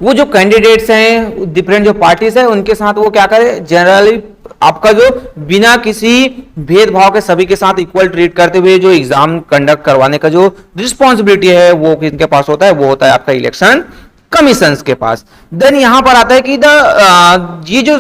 वो जो कैंडिडेट्स हैं डिफरेंट जो पार्टीज है उनके साथ वो क्या करे, जनरली आपका जो बिना किसी भेदभाव के सभी के साथ इक्वल ट्रीट करते हुए जो एग्जाम कंडक्ट करवाने का जो रिस्पॉन्सिबिलिटी है वो किसके पास होता है, वो होता है आपका इलेक्शन कमीशन के पास। देन यहां पर आता है कि ये जो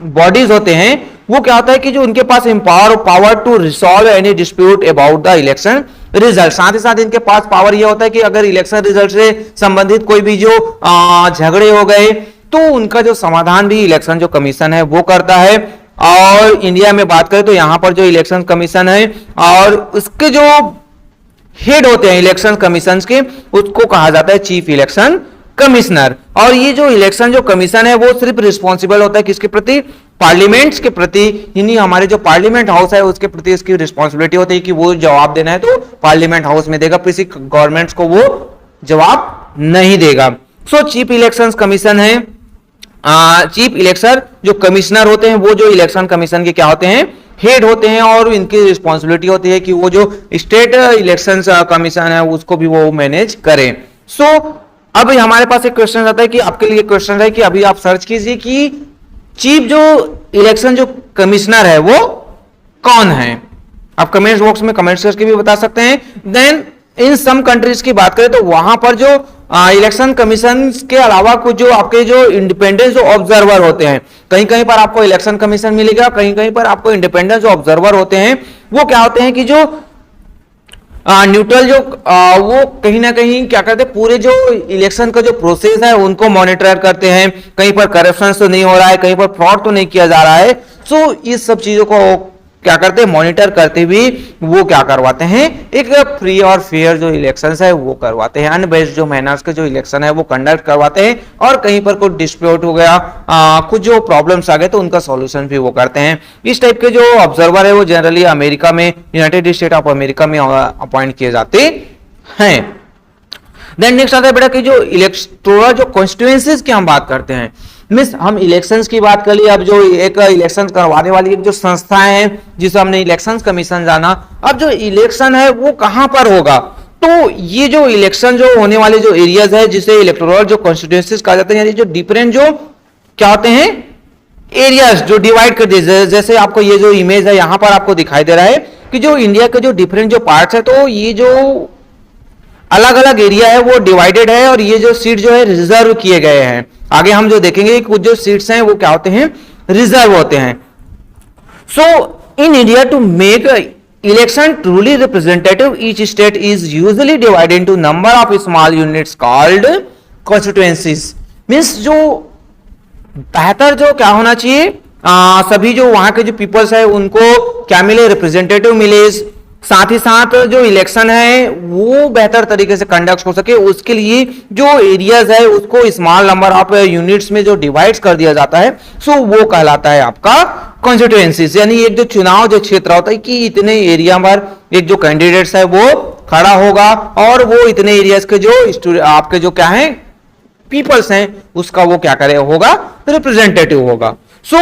बॉडीज होते हैं वो क्या होता है कि जो उनके पास power to resolve any dispute about the election result, साथ ही साथ इनके पास पावर यह होता है कि अगर इलेक्शन रिजल्ट से संबंधित कोई भी जो झगड़े हो गए तो उनका जो समाधान भी इलेक्शन जो कमीशन है वो करता है। और इंडिया में बात करें तो यहां पर जो इलेक्शन कमीशन है और उसके जो हेड होते हैं इलेक्शन कमीशन के, उसको कहा जाता है चीफ इलेक्शन कमिश्नर। और ये जो इलेक्शन जो कमीशन है वो सिर्फ रिस्पॉन्सिबल होता है किसके प्रति, पार्लियामेंट्स के प्रति, यानी हमारे जो पार्लियामेंट हाउस है उसके प्रति इसकी रिस्पॉन्सिबिलिटी होती है कि वो जवाब देना है तो पार्लियामेंट हाउस में देगा, किसी गवर्नमेंट्स को वो जवाब नहीं देगा। चीफ इलेक्शन कमीशन है, चीफ इलेक्शन जो कमिश्नर होते हैं वो जो इलेक्शन कमीशन के क्या होते हैं, हेड होते हैं, और इनकी रिस्पॉन्सिबिलिटी होती है कि वो जो स्टेट इलेक्शन कमीशन है उसको भी वो मैनेज करें। अब हमारे पास एक क्वेश्चन आता है कि आपके लिए क्वेश्चन है कि अभी आप सर्च कीजिए कि चीफ जो इलेक्शन जो कमिश्नर है वो कौन है। आप कमेंट बॉक्स में कमेंट्स करके भी बता सकते हैं। देन इन सम कंट्रीज की बात करें तो वहां पर जो इलेक्शन कमीशन के अलावा कुछ जो आपके जो इंडिपेंडेंट जो ऑब्जर्वर होते हैं, कहीं कहीं पर आपको इलेक्शन कमीशन मिलेगा, कहीं कहीं पर आपको इंडिपेंडेंट जो ऑब्जर्वर होते हैं वो क्या होते हैं कि जो न्यूट्रल जो वो कहीं ना कहीं क्या करते हैं, पूरे जो इलेक्शन का जो प्रोसेस है उनको मॉनिटर करते हैं, कहीं पर करप्शन तो नहीं हो रहा है, कहीं पर फ्रॉड तो नहीं किया जा रहा है। सो इस सब चीजों को क्या करते हैं, मॉनिटर करते हुए वो क्या करवाते हैं, एक फ्री और फेयर जो इलेक्शंस है वो करवाते हैं, अनबेस्ड जो मैनर्स के जो इलेक्शन है वो कंडक्ट करवाते हैं, और कहीं पर कोई डिस्प्यूट हो गया, कुछ जो प्रॉब्लम्स आ गए तो उनका सॉल्यूशन भी वो करते हैं। इस टाइप के जो ऑब्जर्वर है वो जनरली अमेरिका में, यूनाइटेड स्टेट ऑफ अमेरिका में अपॉइंट किए जाते हैं। देन नेक्स्ट आता है बेटा कि जो इलेक्टोरल जो कॉन्स्टिट्यूएंसीज की हम बात करते हैं, मिस हम इलेक्शंस की बात कर ली, अब जो एक इलेक्शन करवाने वाली एक जो संस्थाएं हैं जिसे हमने इलेक्शंस कमीशन जाना, अब जो इलेक्शन है वो कहां पर होगा, तो ये जो इलेक्शन जो होने वाले जो एरियाज है जिसे इलेक्टोरल जो कॉन्स्टिट्यूएंसीज कहा जाता है, यानी जो डिफरेंट जो क्या होते हैं एरियाज जो डिवाइड कर दिए, जैसे आपको ये जो इमेज है यहां पर आपको दिखाई दे रहा है कि जो इंडिया के जो डिफरेंट जो पार्ट्स है, तो ये जो अलग अलग एरिया है वो डिवाइडेड है, और ये जो सीट जो है रिजर्व किए गए हैं। आगे हम जो देखेंगे कुछ जो सीट्स हैं वो क्या होते हैं, रिजर्व होते हैं। So in India to make election truly representative each state is usually divided into number of small units called constituencies. Means जो बेहतर जो क्या होना चाहिए, सभी जो वहां के जो पीपल्स है उनको क्या मिले, रिप्रेजेंटेटिव मिले, साथ ही साथ जो इलेक्शन है वो बेहतर तरीके से कंडक्ट हो सके, उसके लिए जो एरियाज है उसको स्मॉल नंबर ऑफ यूनिट्स में जो डिवाइड कर दिया जाता है, सो वो कहलाता है आपका कॉन्स्टिट्यूएंसीज। यानी एक जो चुनाव जो क्षेत्र होता है कि इतने एरिया पर एक जो कैंडिडेट्स है वो खड़ा होगा, और वो इतने एरियाज के जो आपके जो क्या है पीपल्स हैं उसका वो क्या करे होगा, रिप्रेजेंटेटिव होगा। सो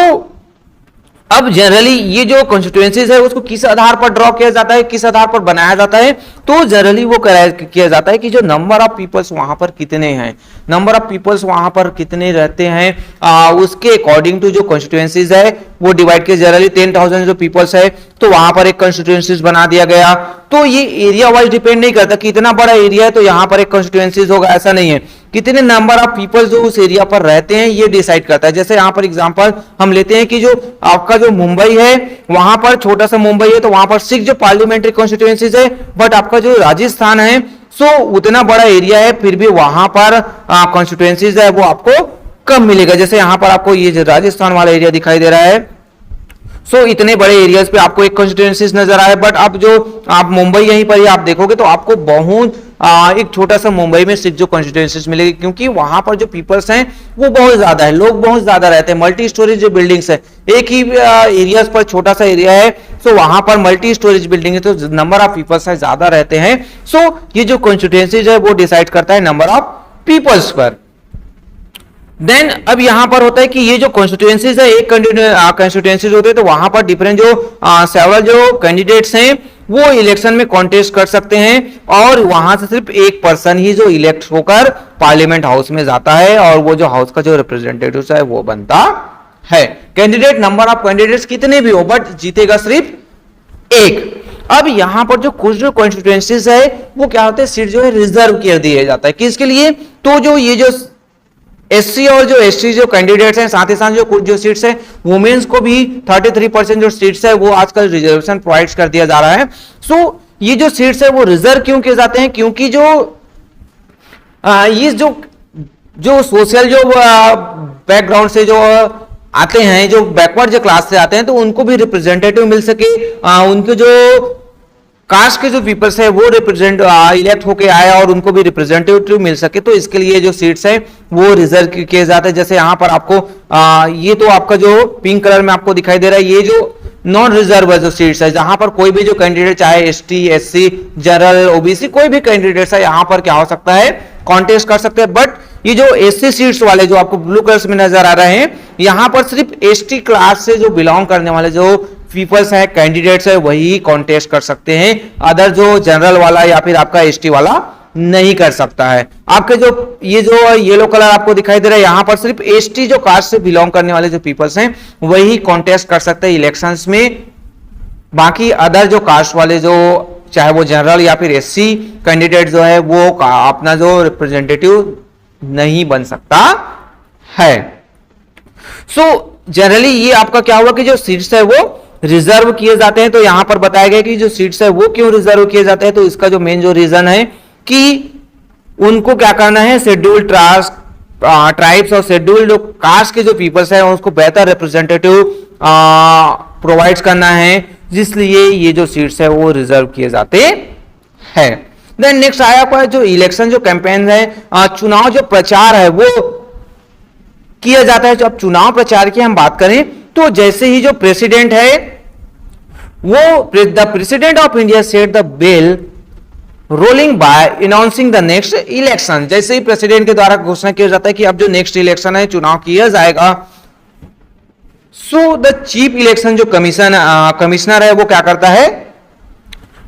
अब जनरली ये जो कॉन्स्टिट्यूएंसीज है उसको किस आधार पर ड्रॉ किया जाता है, किस आधार पर बनाया जाता है, तो जनरली वो किया जाता है कि जो नंबर ऑफ पीपल्स वहां पर कितने हैं, नंबर ऑफ पीपल्स वहां पर कितने रहते हैं, उसके अकॉर्डिंग टू जो कॉन्स्टिट्यूएंसीज है वो डिवाइड किया। जनरली 10,000 जो पीपल्स है तो वहां पर एक कॉन्स्टिट्यूएंसीज बना दिया गया। तो ये एरिया वाइज डिपेंड नहीं करता कि इतना बड़ा एरिया है तो यहां पर एक कॉन्स्टिट्यूएंसीज होगा, ऐसा नहीं है। कितने नंबर ऑफ पीपल जो उस एरिया पर रहते हैं ये डिसाइड करता है। जैसे यहां पर एग्जांपल हम लेते हैं कि जो आपका जो मुंबई है वहां पर छोटा सा मुंबई है तो वहां पर 6 जो पार्लियामेंट्री कॉन्स्टिट्यूएंसीज है, बट आपका जो राजस्थान है सो उतना बड़ा एरिया है फिर भी वहां पर कॉन्स्टिट्यूएंसीज है वो आपको कम मिलेगा। जैसे यहां पर आपको ये जो राजस्थान वाला एरिया दिखाई दे रहा है, सो इतने बड़े एरियाज पे आपको एक कॉन्स्टिट्यूएंसीज नजर आए, बट अब जो आप मुंबई यहीं पर ही आप देखोगे तो आपको बहुत एक छोटा सा मुंबई में 6 जो कॉन्स्टिट्यूएंसीज मिलेगी, क्योंकि वहां पर जो पीपल्स हैं वो बहुत ज्यादा है, लोग बहुत ज्यादा रहते हैं। मल्टी स्टोरेज जो बिल्डिंग्स है, एक ही एरियाज पर छोटा सा एरिया है, सो वहां पर मल्टी स्टोरेज बिल्डिंग है तो नंबर ऑफ पीपल्स है ज्यादा रहते हैं। सो ये जो कॉन्स्टिट्यूएंसीज है वो डिसाइड करता है नंबर ऑफ पीपल्स पर। देन अब यहां पर होता है कि ये जो कॉन्स्टिट्यूएंसीज है, एक कॉन्स्टिट्यूएंसीज होते हैं तो वहां पर डिफरेंट जो सेवरल जो कैंडिडेट्स हैं वो इलेक्शन में कॉन्टेस्ट कर सकते हैं, और वहां से सिर्फ एक पर्सन ही जो इलेक्ट होकर पार्लियामेंट हाउस में जाता है, और वो जो हाउस का जो रिप्रेजेंटेटिव है वो बनता है। कैंडिडेट नंबर ऑफ कैंडिडेट्स कितने भी हो बट जीतेगा सिर्फ एक। अब यहां पर जो कुछ जो कॉन्स्टिट्यूएंसीज है वो क्या होते हैं, सीट जो है रिजर्व कर दिया जाता है। किसके लिए, तो जो ये जो एससी और जो एसटी जो कैंडिडेट्स हैं, साथ ही साथ जो कुछ जो सीट्स है वुमेन्स को भी 33% जो सीट्स है वो आजकल रिजर्वेशन प्रोवाइड कर दिया जा रहा है। सो ये जो सीट्स है वो रिजर्व क्यों किए जाते हैं, क्योंकि जो ये जो सोशल जो बैकग्राउंड से जो आते हैं, जो बैकवर्ड जो क्लास से आते हैं, तो उनको भी रिप्रेजेंटेटिव मिल सके, उनके जो कास्ट के जो पीपल्स है वो रिप्रेजेंट इलेक्ट होके आए और उनको भी रिप्रेजेंटेटिव मिल सके, तो इसके लिए जो सीट्स है वो रिजर्व किए जाते हैं। जैसे यहाँ पर आपको ये तो आपका जो पिंक कलर में आपको दिखाई दे रहा है, ये जो नॉन रिजर्व जो सीट्स है, जहां पर कोई भी जो कैंडिडेट चाहे एसटी, एससी, जनरल, ओबीसी कोई भी कैंडिडेट है यहाँ पर क्या हो सकता है, कॉन्टेस्ट कर सकते हैं। बट ये जो एससी सीट्स वाले जो आपको ब्लू कलर में नजर आ रहे हैं, यहाँ पर सिर्फ एसटी क्लास से जो बिलोंग करने वाले जो पीपल्स है, कैंडिडेट्स है, वही कॉन्टेस्ट कर सकते हैं। अदर जो जनरल वाला या फिर आपका एसटी वाला नहीं कर सकता है। आपके जो ये जो येलो कलर आपको दिखाई दे रहा है, यहां पर सिर्फ एसटी जो कास्ट से बिलोंग करने वाले जो पीपल्स हैं वही कॉन्टेस्ट कर सकते हैं इलेक्शंस में। बाकी अदर जो कास्ट वाले जो चाहे वो जनरल या फिर एससी कैंडिडेट जो है वो अपना जो रिप्रेजेंटेटिव नहीं बन सकता है। सो जनरली ये आपका क्या हुआ कि जो सीट्स है वो रिजर्व किए जाते हैं। तो यहां पर बताया गया कि जो सीट्स है वो क्यों रिजर्व किए जाते हैं, तो इसका जो मेन जो रीजन है कि उनको क्या करना है, शेड्यूल्ड ट्राइब्स और शेड्यूल्ड जो कास्ट के जो पीपल्स है उसको बेहतर रिप्रेजेंटेटिव प्रोवाइड करना है, जिसलिए ये जो सीट्स है वो रिजर्व किए जाते हैं। देन नेक्स्ट आया पर जो इलेक्शन जो कैंपेन है, चुनाव जो प्रचार है वो किया जाता है। जब चुनाव प्रचार की हम बात करें तो जैसे ही जो प्रेसिडेंट है वो the president of India set the bell rolling by announcing the next election, जैसे ही प्रेसिडेंट के द्वारा घोषणा किया जाता है कि अब जो नेक्स्ट इलेक्शन है चुनाव किया जाएगा, सो द चीफ इलेक्शन जो कमिश्नर है वो क्या करता है,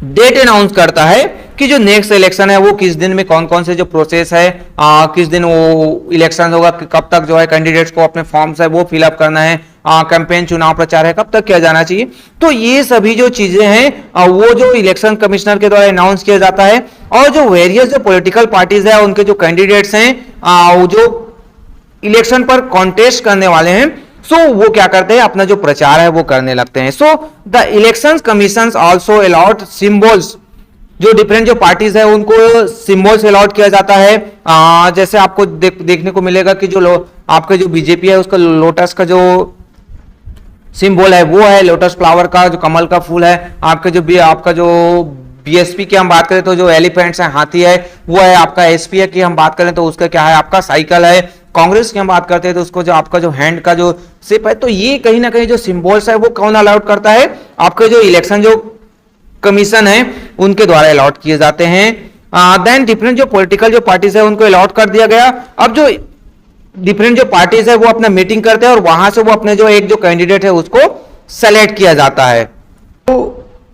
डेट अनाउंस करता है कि जो नेक्स्ट इलेक्शन है वो किस दिन में कौन कौन से जो प्रोसेस है, किस दिन वो इलेक्शन होगा, कब तक जो है कैंडिडेट्स को अपने फॉर्म्स है वो फिलअप करना है, कैंपेन चुनाव प्रचार है कब तक किया जाना चाहिए। तो ये सभी जो चीजें हैं वो जो इलेक्शन कमिश्नर के द्वारा अनाउंस किया जाता है। और जो वेरियस जो पॉलिटिकल पार्टीज है उनके जो कैंडिडेट्स हैं वो जो इलेक्शन पर कॉन्टेस्ट करने वाले हैं, सो वो क्या करते हैं, अपना जो प्रचार है वो करने लगते हैं। So the election commission also allot symbols, जो डिफरेंट जो पार्टीज है उनको सिंबल्स अलॉट किया जाता है। जैसे आपको देखने को मिलेगा कि जो आपका जो बीजेपी है उसका लोटस का जो सिंबल है वो है लोटस फ्लावर का, जो कमल का फूल है। आपका जो बीएसपी की हम बात करें तो जो एलिफेंट्स है, हाथी है, वो है। आपका एसपी की हम बात करें तो उसका क्या है, आपका साइकिल है। कांग्रेस की हम बात करते हैं तो उसको जो आपका जो हैंड का जो शेप है, तो ये कहीं ना कहीं जो सिंबल्स है वो कौन अलाउड करता है, आपके जो इलेक्शन जो कमीशन है उनके द्वारा अलॉट किए जाते हैं। देन डिफरेंट जो पॉलिटिकल जो पार्टीज है उनको अलॉट कर दिया गया। अब जो डिफरेंट जो पार्टीज है वो अपना मीटिंग करते हैं और वहां से वो अपने जो एक जो कैंडिडेट है उसको सेलेक्ट किया जाता है। तो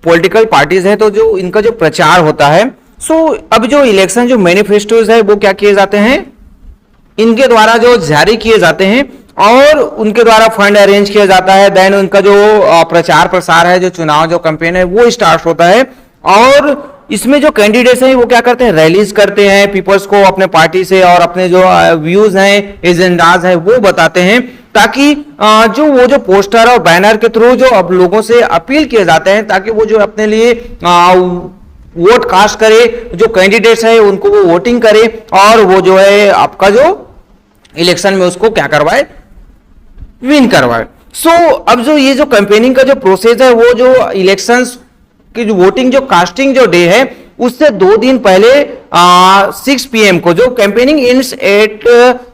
पॉलिटिकल पार्टीज है तो जो इनका जो प्रचार होता है, सो अब जो इलेक्शन जो मैनिफेस्टोज है वो क्या किए जाते हैं, इनके द्वारा जो जारी किए जाते हैं और उनके द्वारा फंड अरेंज किया जाता है। देन उनका जो प्रचार प्रसार है, जो चुनाव जो कैंपेन है वो स्टार्ट होता है। और इसमें जो कैंडिडेट्स हैं वो क्या करते हैं, रैलीज करते हैं, पीपल्स को अपने पार्टी से और अपने जो व्यूज हैं, एजेंडाज हैं वो बताते हैं, ताकि वो जो पोस्टर और बैनर के थ्रू जो अब लोगों से अपील किए जाते हैं ताकि वो जो अपने लिए वोट कास्ट करे, जो कैंडिडेट्स है उनको वो वोटिंग करे और वो जो है आपका जो इलेक्शन में उसको क्या करवाए, विन करवाए। सो अब जो ये जो कैंपेनिंग का जो प्रोसेस है वो जो इलेक्शंस की जो वोटिंग जो कास्टिंग जो डे है उससे 2 दिन पहले 6 PM को जो campaigning ends at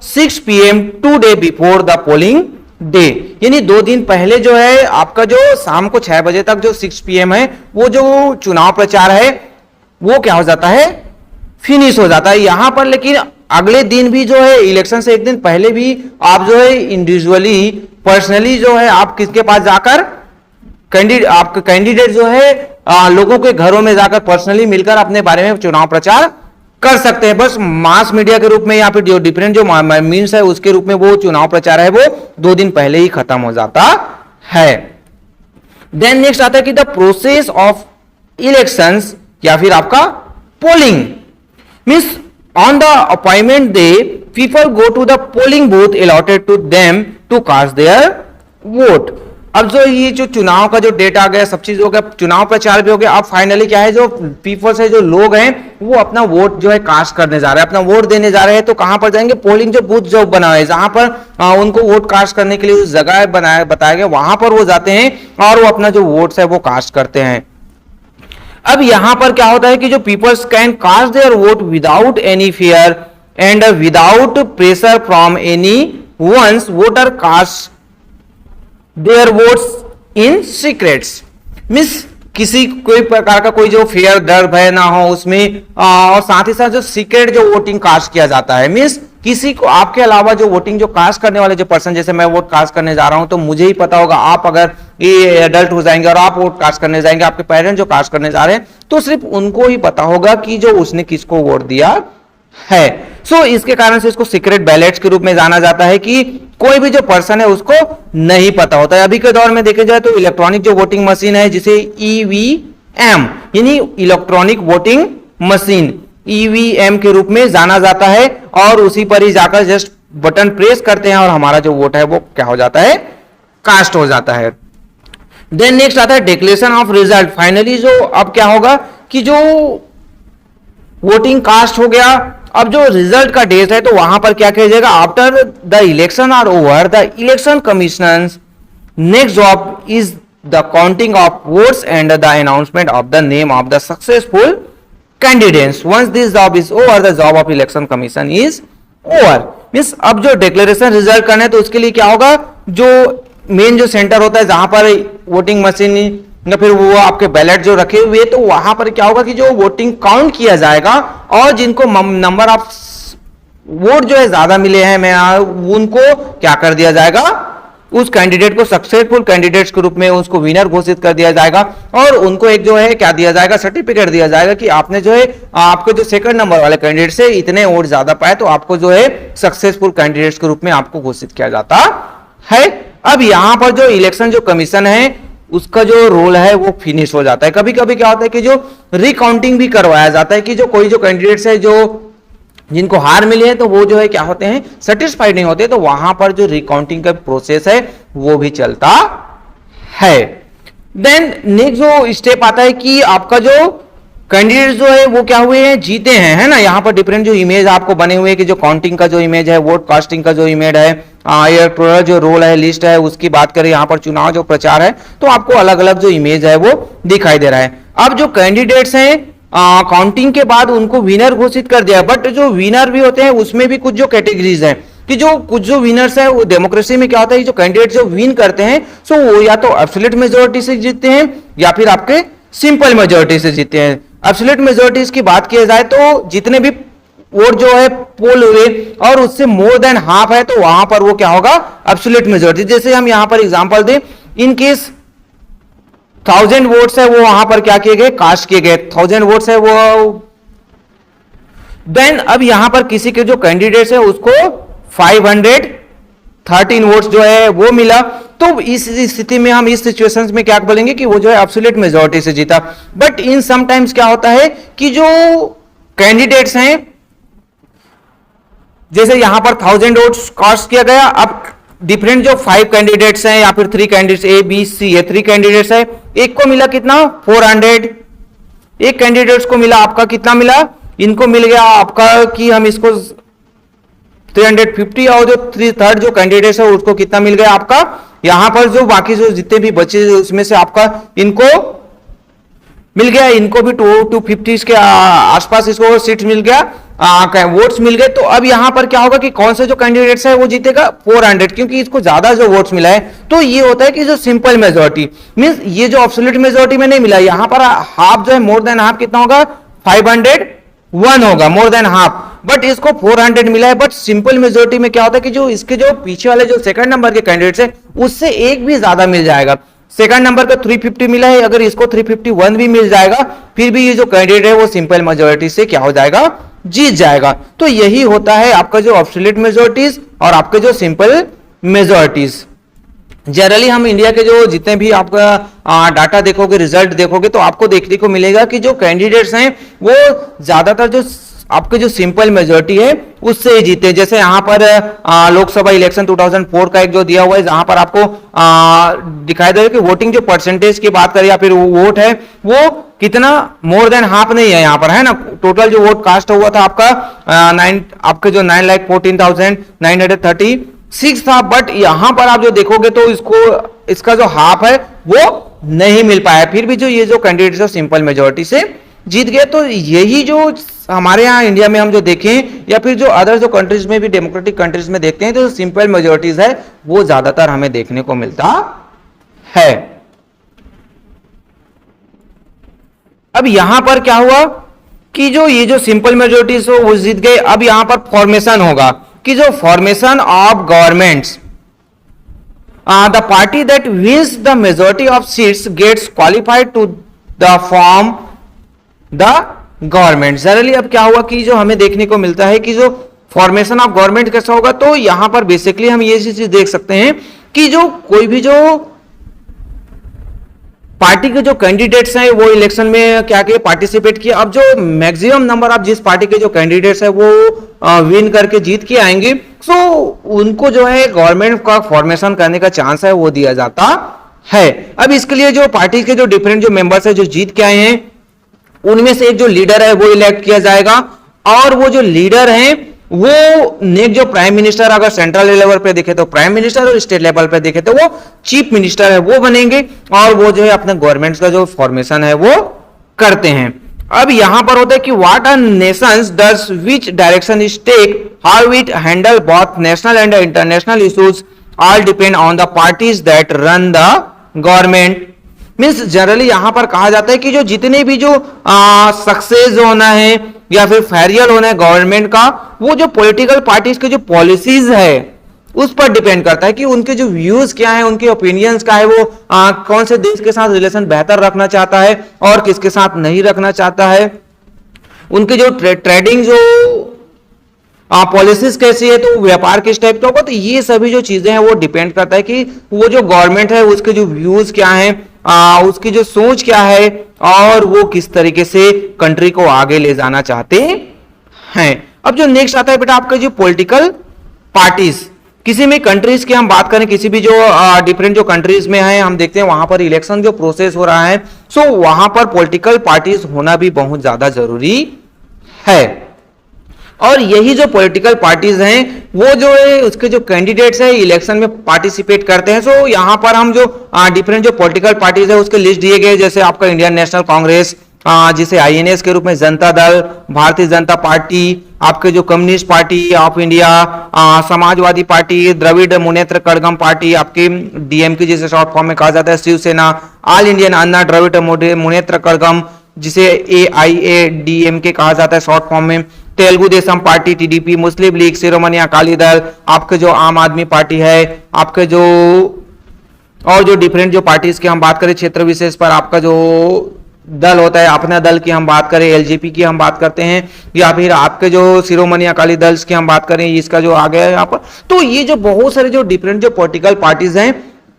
6 PM 2 day before the polling day, यानी 2 दिन पहले जो है आपका जो शाम को 6 बजे तक जो 6 PM है वो जो चुनाव प्रचार है वो क्या हो जाता है, फिनिश हो जाता है यहां पर। लेकिन अगले दिन भी जो है इलेक्शन से 1 दिन पहले भी आप जो है इंडिविजुअली पर्सनली जो है आप किसके पास जाकर आपका कैंडिडेट जो है लोगों के घरों में जाकर पर्सनली मिलकर अपने बारे में चुनाव प्रचार कर सकते हैं। बस मास मीडिया के रूप में या फिर जो डिफरेंट जो मीन्स है उसके रूप में वो चुनाव प्रचार है वो 2 दिन पहले ही खत्म हो जाता है। देन नेक्स्ट आता है कि द प्रोसेस ऑफ इलेक्शंस या फिर आपका polling means on the appointment day people go to the polling booth allotted to them to cast their vote. अब जो ये जो चुनाव का जो डेट आ गया, सब चीज हो गया, चुनाव प्रचार भी हो गया, अब फाइनली क्या है, जो पीपल्स है, जो लोग हैं वो अपना वोट जो है कास्ट करने जा रहे हैं, अपना वोट देने जा रहे हैं। तो कहां पर जाएंगे, पोलिंग जो बूथ जो बना है जहां पर उनको वोट कास्ट करने के लिए उस जगह बताया गया वहां पर वो जाते हैं और वो अपना जो वोट्स है वो कास्ट करते हैं। अब यहां पर क्या होता है कि जो peoples can cast their vote without any fear and without pressure from any one's voter cast their votes in secrets means किसी कोई प्रकार का कोई जो फेयर डर भय ना हो उसमें, और साथ ही साथ जो सीक्रेट जो वोटिंग कास्ट किया जाता है मीन्स किसी को आपके अलावा जो वोटिंग जो कास्ट करने वाले जो पर्सन, जैसे मैं वोट कास्ट करने जा रहा हूं तो मुझे ही पता होगा, आप अगर ये एडल्ट हो जाएंगे और आप वोट कास्ट करने जाएंगे, आपके पेरेंट्स जो कास्ट करने जा रहे हैं तो सिर्फ उनको ही पता होगा कि जो उसने किसको वोट दिया है। सो इसके कारण से इसको सीक्रेट बैलेट्स के रूप में जाना जाता है कि कोई भी जो पर्सन है उसको नहीं पता होता है। अभी के दौर में देखे जाए तो इलेक्ट्रॉनिक जो वोटिंग मशीन है जिसे EVM यानी इलेक्ट्रॉनिक वोटिंग मशीन, ईवीएम के रूप में जाना जाता है, और उसी पर ही जाकर जस्ट बटन प्रेस करते हैं और हमारा जो वोट है वो क्या हो जाता है, कास्ट हो जाता है। देन नेक्स्ट आता है डिक्लेरेशन ऑफ रिजल्ट। फाइनली जो अब क्या होगा कि जो वोटिंग कास्ट हो गया, अब जो रिजल्ट का डेट है तो वहां पर क्या किया जाएगा, after the election are over the election commission next job is the counting of votes and the announcement of the name of the successful candidates. Once this job is over the job of election commission is over. Means अब जो declaration result करना है तो उसके लिए क्या होगा, जो मेन जो सेंटर होता है जहां पर वोटिंग मशीन या फिर वो आपके बैलेट जो रखे हुए, तो वहां पर क्या होगा कि जो वोटिंग काउंट किया जाएगा और जिनको नंबर ऑफ वोट जो है ज्यादा मिले हैं मैं उनको क्या कर दिया जाएगा, उस कैंडिडेट को सक्सेसफुल कैंडिडेट्स के रूप में उसको विनर घोषित कर दिया जाएगा, और उनको एक जो है क्या दिया जाएगा, सर्टिफिकेट दिया जाएगा कि आपने जो है आपके जो सेकंड नंबर वाले कैंडिडेट से इतने वोट ज्यादा पाए, तो आपको जो है सक्सेसफुल कैंडिडेट्स के रूप में आपको घोषित किया जाता है। अब यहां पर जो इलेक्शन जो कमीशन है उसका जो रोल है वो फिनिश हो जाता है। कभी कभी क्या होता है कि जो रिकाउंटिंग भी करवाया जाता है कि जो कोई जो कैंडिडेट्स है जो जिनको हार मिली है तो वो जो है क्या होते हैं, सेटिस्फाइड नहीं होते, तो वहां पर जो रिकाउंटिंग का प्रोसेस है वो भी चलता है। देन नेक्स्ट जो स्टेप आता है कि आपका जो कैंडिडेट जो है वो क्या हुए हैं, जीते हैं, है ना। यहाँ पर डिफरेंट जो इमेज आपको बने हुए हैं कि जो काउंटिंग का जो इमेज है, वोट कास्टिंग का जो इमेज है, इलेक्टोरल जो रोल है, लिस्ट है, उसकी बात करें, यहाँ पर चुनाव जो प्रचार है, तो आपको अलग अलग जो इमेज है वो दिखाई दे रहा है। अब जो कैंडिडेट्स हैं काउंटिंग के बाद उनको विनर घोषित कर दिया, बट जो विनर भी होते हैं उसमें भी कुछ जो कैटेगरीज है कि जो कुछ जो विनर्स है वो डेमोक्रेसी में क्या होता है, जो कैंडिडेट जो विन करते हैं सो वो या तो एब्सोल्यूट मेजोरिटी से जीतते हैं या फिर आपके सिंपल मेजोरिटी से जीतते हैं। एब्सोल्यूट मेजोरिटीज की बात की जाए तो जितने भी वोट जो है पोल हुए और उससे मोर देन हाफ है तो वहां पर वो क्या होगा, एब्सोल्यूट मेजोरिटी। जैसे हम यहां पर एग्जांपल दें, इन केस 1000 वोट्स है वो वहां पर क्या किए गए, कास्ट किए गए, 1000 वोट्स है वो। देन अब यहां पर किसी के जो कैंडिडेट्स है उसको 513 वोट्स जो है वो मिला, तो इस स्थिति में हम इस सिचुएशंस में क्या बोलेंगे कि वो जो है एब्सोल्यूट मेजॉरिटी से जीता। बट इन समटाइम्स क्या होता है कि जो कैंडिडेट्स हैं, जैसे यहां पर 1000 वोट्स कास्ट किया गया, अब डिफरेंट जो 5 कैंडिडेट्स हैं या फिर 3 कैंडिडेट्स ए बी सी है, 3 कैंडिडेट्स है, एक को मिला कितना 400, एक कैंडिडेट्स को मिला आपका कितना मिला, इनको मिल गया आपका कि हम इसको 350, और जो थर्ड जो कैंडिडेट है उसको कितना मिल गया आपका, यहां पर जो बाकी जो जितने भी बचे उसमें से आपका इनको मिल गया, इनको भी 250 के आसपास इसको सीट मिल गया, वोट्स मिल गए। तो अब यहां पर क्या होगा कि कौन से जो कैंडिडेट्स है वो जीतेगा 400, क्योंकि इसको ज्यादा जो वोट्स मिला है। तो ये होता है कि जो सिंपल मेजोरिटी मींस ये जो एब्सोल्यूट मेजोरिटी में नहीं मिला, यहां पर हाफ जो है मोर देन हाफ कितना होगा 501 होगा, मोर देन हाफ, बट इसको 400 मिला है। बट सिंपल मेजोरिटी में क्या होता है कि जो इसके जो पीछे वाले जो सेकंड नंबर के कैंडिडेट्स है उससे एक भी ज्यादा मिल जाएगा। सेकंड नंबर का 350 मिला है, अगर इसको 351 भी मिल जाएगा फिर भी ये जो कैंडिडेट है वो सिंपल मेजोरिटी से क्या हो जाएगा, जीत जाएगा। तो यही होता है आपका जो एब्सोल्यूट मेजोरिटीज और आपके जो सिंपल मेजोरिटीज। जनरली हम इंडिया के जो जितने भी आपका डाटा देखोगे, रिजल्ट देखोगे, तो आपको देखने को मिलेगा कि जो कैंडिडेट्स हैं वो ज्यादातर जो आपके जो सिंपल मेजोरिटी है उससे ही जीते। जैसे यहाँ पर लोकसभा इलेक्शन 2004 का एक जो दिया हुआ है, जहां पर आपको दिखाई दे रहा है कि वोटिंग जो परसेंटेज की बात करें या फिर वोट है वो कितना मोर देन हाफ नहीं है यहाँ पर, है ना। टोटल जो वोट कास्ट हुआ था आपका आपके जो 9,14,936 था, बट यहां पर आप जो देखोगे तो इसका जो हाफ है वो नहीं मिल पाया, फिर भी जो ये जो कैंडिडेट सिंपल मेजोरिटी से जीत गए। तो यही जो हमारे यहाँ इंडिया में हम जो देखें या फिर जो अदर जो कंट्रीज में भी डेमोक्रेटिक कंट्रीज में देखते हैं तो सिंपल मेजोरिटीज है वो ज्यादातर हमें देखने को मिलता है। अब यहां पर क्या हुआ कि जो ये जो सिंपल मेजोरिटीज हो वो जीत गए। अब यहां पर फॉर्मेशन होगा कि जो formation of governments, the party that wins the majority of seats gets qualified to the form the government. Generally अब क्या हुआ कि जो हमें देखने को मिलता है कि जो फॉर्मेशन ऑफ गवर्नमेंट कैसा होगा, तो यहां पर बेसिकली हम ये चीज देख सकते हैं कि जो कोई भी जो पार्टी के जो कैंडिडेट्स हैं वो इलेक्शन में क्या किए, पार्टिसिपेट किए। अब जो मैक्सिमम नंबर ऑफ जिस पार्टी के जो कैंडिडेट्स है वो विन करके जीत के आएंगे, सो उनको जो है गवर्नमेंट का फॉर्मेशन करने का चांस है वो दिया जाता है। अब इसके लिए जो पार्टी के जो डिफरेंट जो मेंबर्स है जो जीत के आए हैं, उनमें से एक जो लीडर है वो इलेक्ट किया जाएगा, और वो जो लीडर है वो नेक्स्ट जो प्राइम मिनिस्टर, अगर सेंट्रल लेवल पे देखे तो प्राइम मिनिस्टर और स्टेट लेवल पे देखे तो वो चीफ मिनिस्टर है वो बनेंगे, और वो जो है अपने गवर्नमेंट का जो फॉर्मेशन है वो करते हैं। अब यहां पर होता है कि what are nations does which direction is take, how it handle both national and international issues, all depend on the parties that run the government. Means generally यहां पर कहा जाता है कि जो जितने भी जो सक्सेस होना है या फिर फेरियल होना है गवर्नमेंट का, वो जो पॉलिटिकल पार्टीज के जो पॉलिसीज है उस पर डिपेंड करता है कि उनके जो व्यूज क्या है, उनके ओपिनियंस क्या है, वो कौन से देश के साथ रिलेशन बेहतर रखना चाहता है और किसके साथ नहीं रखना चाहता है, उनके जो ट्रेडिंग जो पॉलिसीज कैसी है, तो व्यापार किस टाइप का होगा। तो ये सभी जो चीजें हैं वो डिपेंड करता है कि वो जो गवर्नमेंट है उसके जो व्यूज क्या है, उसकी जो सोच क्या है, और वो किस तरीके से कंट्री को आगे ले जाना चाहते हैं। अब जो नेक्स्ट आता है बेटा आपके जो पॉलिटिकल पार्टीज, किसी भी कंट्रीज की हम बात करें, किसी भी जो डिफरेंट जो कंट्रीज में है, हम देखते हैं वहां पर इलेक्शन जो प्रोसेस हो रहा है, सो वहां पर पॉलिटिकल पार्टीज होना भी बहुत ज्यादा जरूरी है। और यही जो पॉलिटिकल पार्टीज हैं वो जो है उसके जो कैंडिडेट्स है इलेक्शन में पार्टिसिपेट करते हैं। सो यहाँ पर हम जो डिफरेंट जो पॉलिटिकल पार्टीज है उसके लिस्ट दिए गए, जैसे आपका इंडियन नेशनल कांग्रेस, जिसे आईएनएस के रूप में जनता दल, भारतीय जनता पार्टी, आपके जो Communist Party of India, Samajwadi Party, Dravida Munnetra Kazhagam Party, आपकी डीएमके जिसे शॉर्ट फॉर्म में कहा जाता है, शिवसेना, ऑल इंडियन अन्ना द्रविड़ मुनेत्र कड़गम जिसे AIADMK कहा जाता है शॉर्ट फॉर्म में, Telugu Desam Party TDP, Muslim League, Shiromani Akali Dal, आपके जो आम आदमी पार्टी है, आपके जो और जो डिफरेंट जो पार्टीज की हम बात करें क्षेत्र विशेष पर, आपका जो दल होता है, अपना दल की हम बात करें, एलजेपी की हम बात करते हैं, या फिर आपके जो शिरोमणि अकाली दल की हम बात करें, इसका जो आ गया है यहाँ पर। तो ये जो बहुत सारे जो डिफरेंट जो पॉलिटिकल पार्टीज हैं,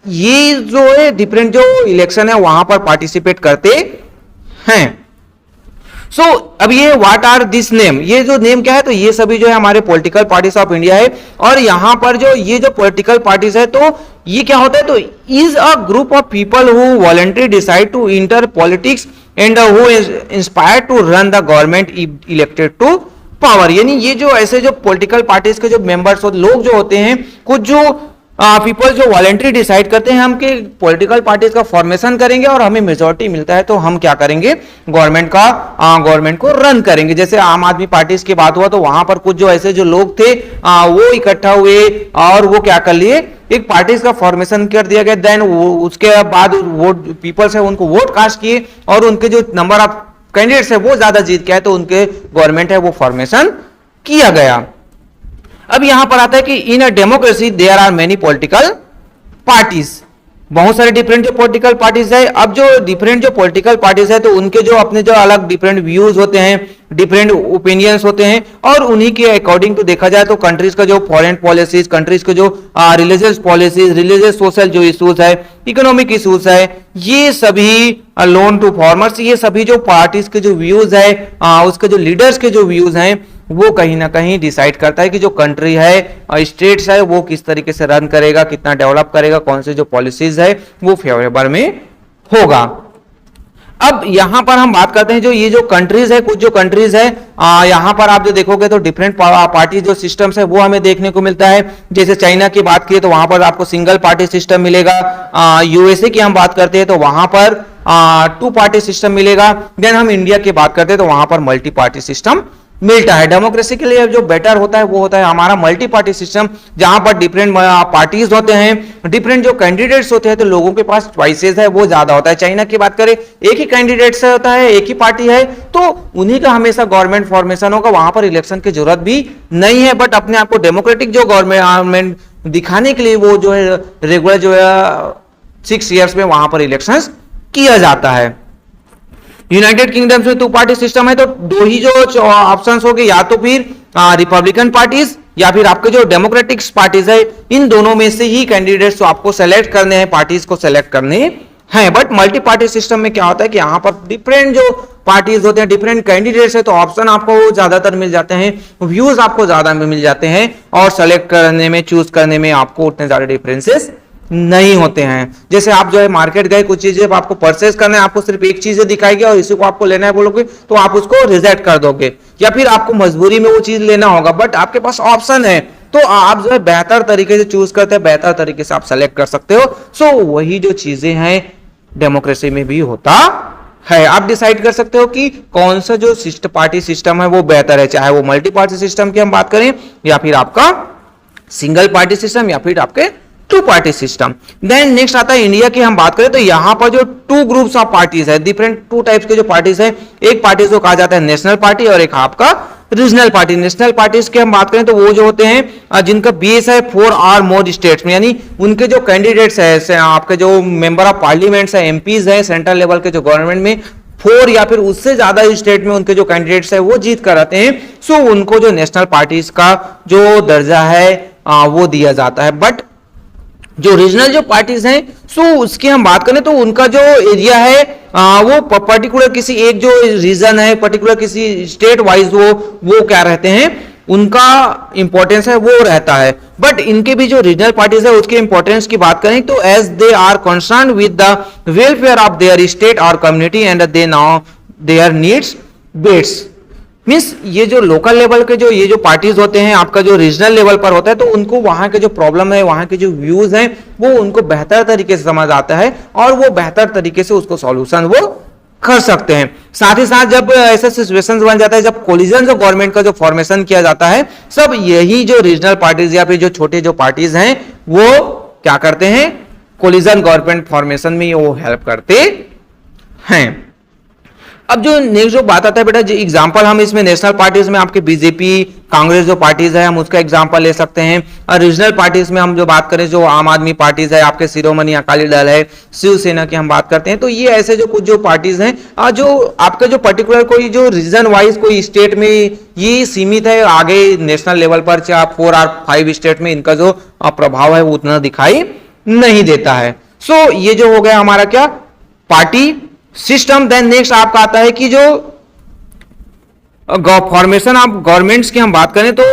ये जो है डिफरेंट जो इलेक्शन है वहां पर पार्टिसिपेट करते हैं। सो अब ये व्हाट आर दिस नेम, ये जो नेम क्या है, तो ये सभी जो है हमारे पॉलिटिकल पार्टीज ऑफ इंडिया है। और यहां पर जो ये जो पॉलिटिकल पार्टीज है, तो ये क्या होता है, तो is a group of people who voluntary decide to enter politics and who inspired to run the government elected to power. यानी ये जो ऐसे जो पॉलिटिकल पार्टीज के जो मेंबर्स लोग जो होते हैं, कुछ जो पीपल जो वॉलंटरी डिसाइड करते हैं हम कि पॉलिटिकल पार्टीज का फॉर्मेशन करेंगे और हमें मेजोरिटी मिलता है तो हम क्या करेंगे, गवर्नमेंट को रन करेंगे। जैसे आम आदमी पार्टीज की बात हुआ तो वहां पर कुछ जो ऐसे जो लोग थे वो इकट्ठा हुए और वो क्या कर लिए, एक पार्टीज का फॉर्मेशन कर दिया गया। देन उसके बाद वोट पीपल्स है उनको वोट कास्ट किए और उनके जो नंबर ऑफ कैंडिडेट्स है वो ज्यादा जीत के आए तो उनके गवर्नमेंट है वो फॉर्मेशन किया गया। अब यहां पर आता है कि in a democracy there are many political parties, बहुत सारे डिफरेंट जो पॉलिटिकल पार्टीज है। अब जो डिफरेंट जो पॉलिटिकल पार्टीज है तो उनके जो अपने जो अलग डिफरेंट व्यूज होते हैं, डिफरेंट ओपिनियंस होते हैं, और उन्हीं के अकॉर्डिंग तो देखा जाए तो कंट्रीज का जो फॉरेन पॉलिसीज, कंट्रीज के जो रिलीजियस पॉलिसीज, रिलीजियस सोशल जो इश्यूज है, इकोनॉमिक इश्यूज है, ये सभी लोन टू फार्मर्स, ये सभी जो पार्टीज के जो व्यूज है, उसके जो लीडर्स के जो व्यूज हैं, वो कहीं ना कहीं डिसाइड करता है कि जो कंट्री है, स्टेट्स है, वो किस तरीके से रन करेगा, कितना डेवलप करेगा, कौन से जो पॉलिसीज है वो फेवरेबल में होगा। अब यहां पर हम बात करते हैं जो ये जो कंट्रीज है, कुछ जो कंट्रीज है, यहां पर आप जो देखोगे तो डिफरेंट पार्टी जो सिस्टम्स है वो हमें देखने को मिलता है। जैसे चाइना की बात की तो वहां पर आपको सिंगल पार्टी सिस्टम मिलेगा। यूएसए की हम बात करते हैं तो वहां पर 2 पार्टी सिस्टम मिलेगा। देन हम इंडिया की बात करते हैं तो वहां पर मल्टी पार्टी सिस्टम मिलता है। डेमोक्रेसी के लिए जो बेटर होता है वो होता है हमारा मल्टी पार्टी सिस्टम, जहां पर डिफरेंट पार्टीज होते हैं, डिफरेंट जो कैंडिडेट्स होते हैं, तो लोगों के पास चॉइसेस है वो ज्यादा होता है। चाइना की बात करें एक ही कैंडिडेट्स होता है, एक ही पार्टी है, तो उन्हीं का हमेशा गवर्नमेंट फॉर्मेशन होगा, वहां पर इलेक्शन की जरूरत भी नहीं है। बट अपने आप को डेमोक्रेटिक जो गवर्नमेंट दिखाने के लिए वो जो है रेगुलर जो है 6 ईयर्स में वहां पर इलेक्शन किया जाता है। यूनाइटेड किंगडम में 2 पार्टी सिस्टम है तो 2 ही जो ऑप्शंस होंगे, या तो फिर रिपब्लिकन पार्टीज या फिर आपके जो डेमोक्रेटिक पार्टीज है, इन दोनों में से ही कैंडिडेट्स आपको सेलेक्ट करने हैं, पार्टीज को सेलेक्ट करने हैं। बट मल्टी पार्टी सिस्टम में क्या होता है कि यहाँ पर डिफरेंट जो पार्टीज होते हैं, डिफरेंट कैंडिडेट्स है, तो ऑप्शन आपको ज्यादातर मिल जाते हैं, व्यूज आपको ज्यादा मिल जाते हैं, और सेलेक्ट करने में, चूज करने में आपको उतने ज्यादा डिफरेंसेस नहीं होते हैं। जैसे आप जो है मार्केट गए, कुछ चीजें आपको परचेज करना है, आपको सिर्फ एक चीज दिखाएगी और इसी को आपको लेना है बोलोगे तो आप उसको रिजेक्ट कर दोगे, या फिर आपको मजबूरी में वो चीज लेना होगा, बट आपके पास ऑप्शन है तो आप जो है बेहतर तरीके से चूज करते हैं, बेहतर तरीके से आप सेलेक्ट कर सकते हो। सो वही जो चीजें हैं डेमोक्रेसी में भी होता है। आप डिसाइड कर सकते हो कि कौन सा जो पार्टी सिस्टम है वो बेहतर है, चाहे वो मल्टी पार्टी सिस्टम की हम बात करें, या फिर आपका सिंगल पार्टी सिस्टम, या फिर आपके two party system. Then next आता है इंडिया की हम बात करें तो यहां पर जो टू ग्रुप्स ऑफ पार्टीज है, डिफरेंट टू टाइप्स के जो पार्टीज है, एक पार्टी को कहा जाता है नेशनल पार्टी और एक आपका रीजनल पार्टी। नेशनल पार्टीज की हम बात करें तो वो जो होते हैं जिनका बेस है 4 और मोर स्टेट्स में, यानी उनके जो कैंडिडेट्स है, आपके जो मेंबर ऑफ पार्लियामेंट्स है, एमपीज है, सेंट्रल लेवल के जो गवर्नमेंट में 4 या फिर उससे ज्यादा स्टेट में उनके जो कैंडिडेट्स है वो जीत कर आते हैं, सो उनको जो नेशनल पार्टीज का जो दर्जा है वो दिया जाता है। बट जो रीजनल जो पार्टीज हैं, सो उसकी हम बात करें तो उनका जो एरिया है वो पर्टिकुलर किसी एक जो रीजन है, पर्टिकुलर किसी स्टेट वाइज वो क्या रहते हैं, उनका इंपॉर्टेंस है वो रहता है। बट इनके भी जो रीजनल पार्टीज है उसके इंपॉर्टेंस की बात करें तो as they are concern with the welfare of their state और community and they now their needs bets, means ये जो लोकल लेवल के जो ये जो पार्टीज होते हैं, आपका जो रीजनल लेवल पर होता है, तो उनको वहां के जो प्रॉब्लम है, वहां के जो व्यूज हैं, वो उनको बेहतर तरीके से समझ आता है और वो बेहतर तरीके से उसको सॉल्यूशन वो कर सकते हैं। साथ ही साथ जब ऐसा सिचुएशन बन जाता है, जब कोलिजन जो गवर्नमेंट का जो फॉर्मेशन किया जाता है, सब यही जो रीजनल पार्टीज या फिर जो छोटे जो पार्टीज हैं वो क्या करते हैं, कोलिजन गवर्नमेंट फॉर्मेशन में वो हेल्प करते हैं। अब जो नेक्स्ट जो बात आता है बेटा, जो एग्जांपल हम इसमें नेशनल पार्टीज में आपके बीजेपी, कांग्रेस जो पार्टीज है हम उसका एग्जांपल ले सकते हैं, और रीजनल पार्टीज में हम जो बात करें जो आम आदमी पार्टीज है, आपके शिरोमणि अकाली दल है, शिवसेना की हम बात करते हैं, तो ये ऐसे जो कुछ जो पार्टीज हैं जो आपका जो पर्टिकुलर कोई जो रीजन वाइज कोई स्टेट में ये सीमित है, आगे नेशनल लेवल पर चाहे 4 और 5 स्टेट में इनका जो प्रभाव है वो उतना दिखाई नहीं देता है। सो ये जो हो गया हमारा क्या पार्टी सिस्टम। देन नेक्स्ट आपका आता है कि जो फॉर्मेशन ऑफ गवर्नमेंट्स की हम बात करें तो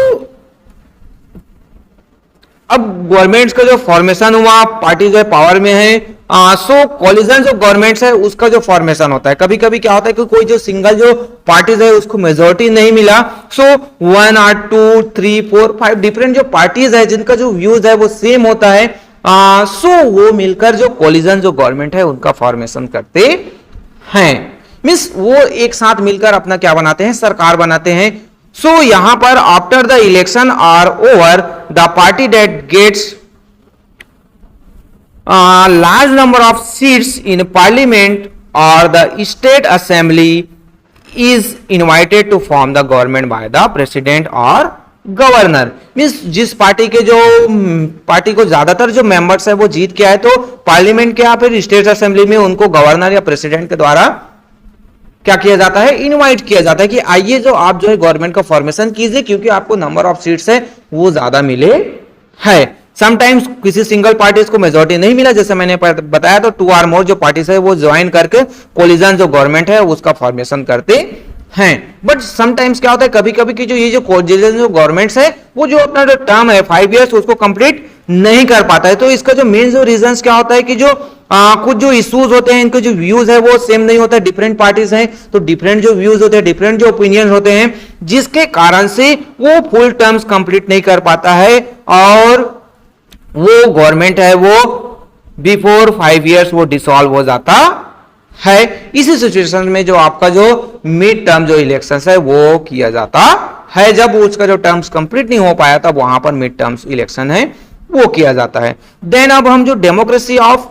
अब गवर्नमेंट्स का जो फॉर्मेशन हुआ, पार्टी जो है पावर में है, सो कोलिजन जो गवर्नमेंट्स है उसका जो फॉर्मेशन होता है, कभी कभी क्या होता है कि कोई जो सिंगल जो पार्टीज है उसको मेजोरिटी नहीं मिला, सो 1 और 2 3 4 5 डिफरेंट जो पार्टीज है जिनका जो व्यूज है वो सेम होता है, सो वो मिलकर जो कोलिजन जो गवर्नमेंट है उनका फॉर्मेशन करते हैं। मींस वो एक साथ मिलकर अपना क्या बनाते हैं, सरकार बनाते हैं। सो यहां पर after the election are over the party that gets large number of seats in parliament और the state assembly is invited to form the government by the president और गवर्नर। मींस जिस पार्टी के जो party को ज्यादातर जो members है वो जीत के आए, तो पार्लियामेंट के या फिर स्टेट असेंबली में उनको गवर्नर या प्रेसिडेंट के द्वारा क्या किया जाता है, इनवाइट किया जाता है कि आइए जो आप जो है गवर्नमेंट का फॉर्मेशन कीजिए, क्योंकि आपको नंबर ऑफ सीट्स है वो ज्यादा मिले है। समटाइम्स किसी सिंगल पार्टीज को मेजोरिटी नहीं मिला, जैसे मैंने बताया, तो 2 और मोर जो पार्टीज है वो ज्वाइन करके कोलिजन जो गवर्नमेंट है उसका फॉर्मेशन करते हैं। बट समटाइम्स क्या होता है, कभी कभी की जो ये जो कोलिजन जो गवर्नमेंट्स है वो जो अपना जो टर्म है 5 इयर्स उसको कंप्लीट नहीं कर पाता है। तो इसका जो मेन जो रीजन क्या होता है कि जो कुछ जो इश्यूज होते हैं, इनके जो व्यूज है वो सेम नहीं होता है, डिफरेंट पार्टीज हैं तो डिफरेंट जो व्यूज होते हैं, डिफरेंट जो ओपिनियन होते हैं, जिसके कारण से वो फुल टर्म्स कंप्लीट नहीं कर पाता है और वो गवर्नमेंट है वो बिफोर 5 इयर्स वो डिसॉल्व हो जाता है। इसी सिचुएशन में जो आपका जो मिड टर्म जो इलेक्शन है वो किया जाता है, जब उसका जो टर्म्स कंप्लीट नहीं हो पाया तब वहां पर मिड टर्म्स इलेक्शन है वो किया जाता है। देन अब हम जो democracy of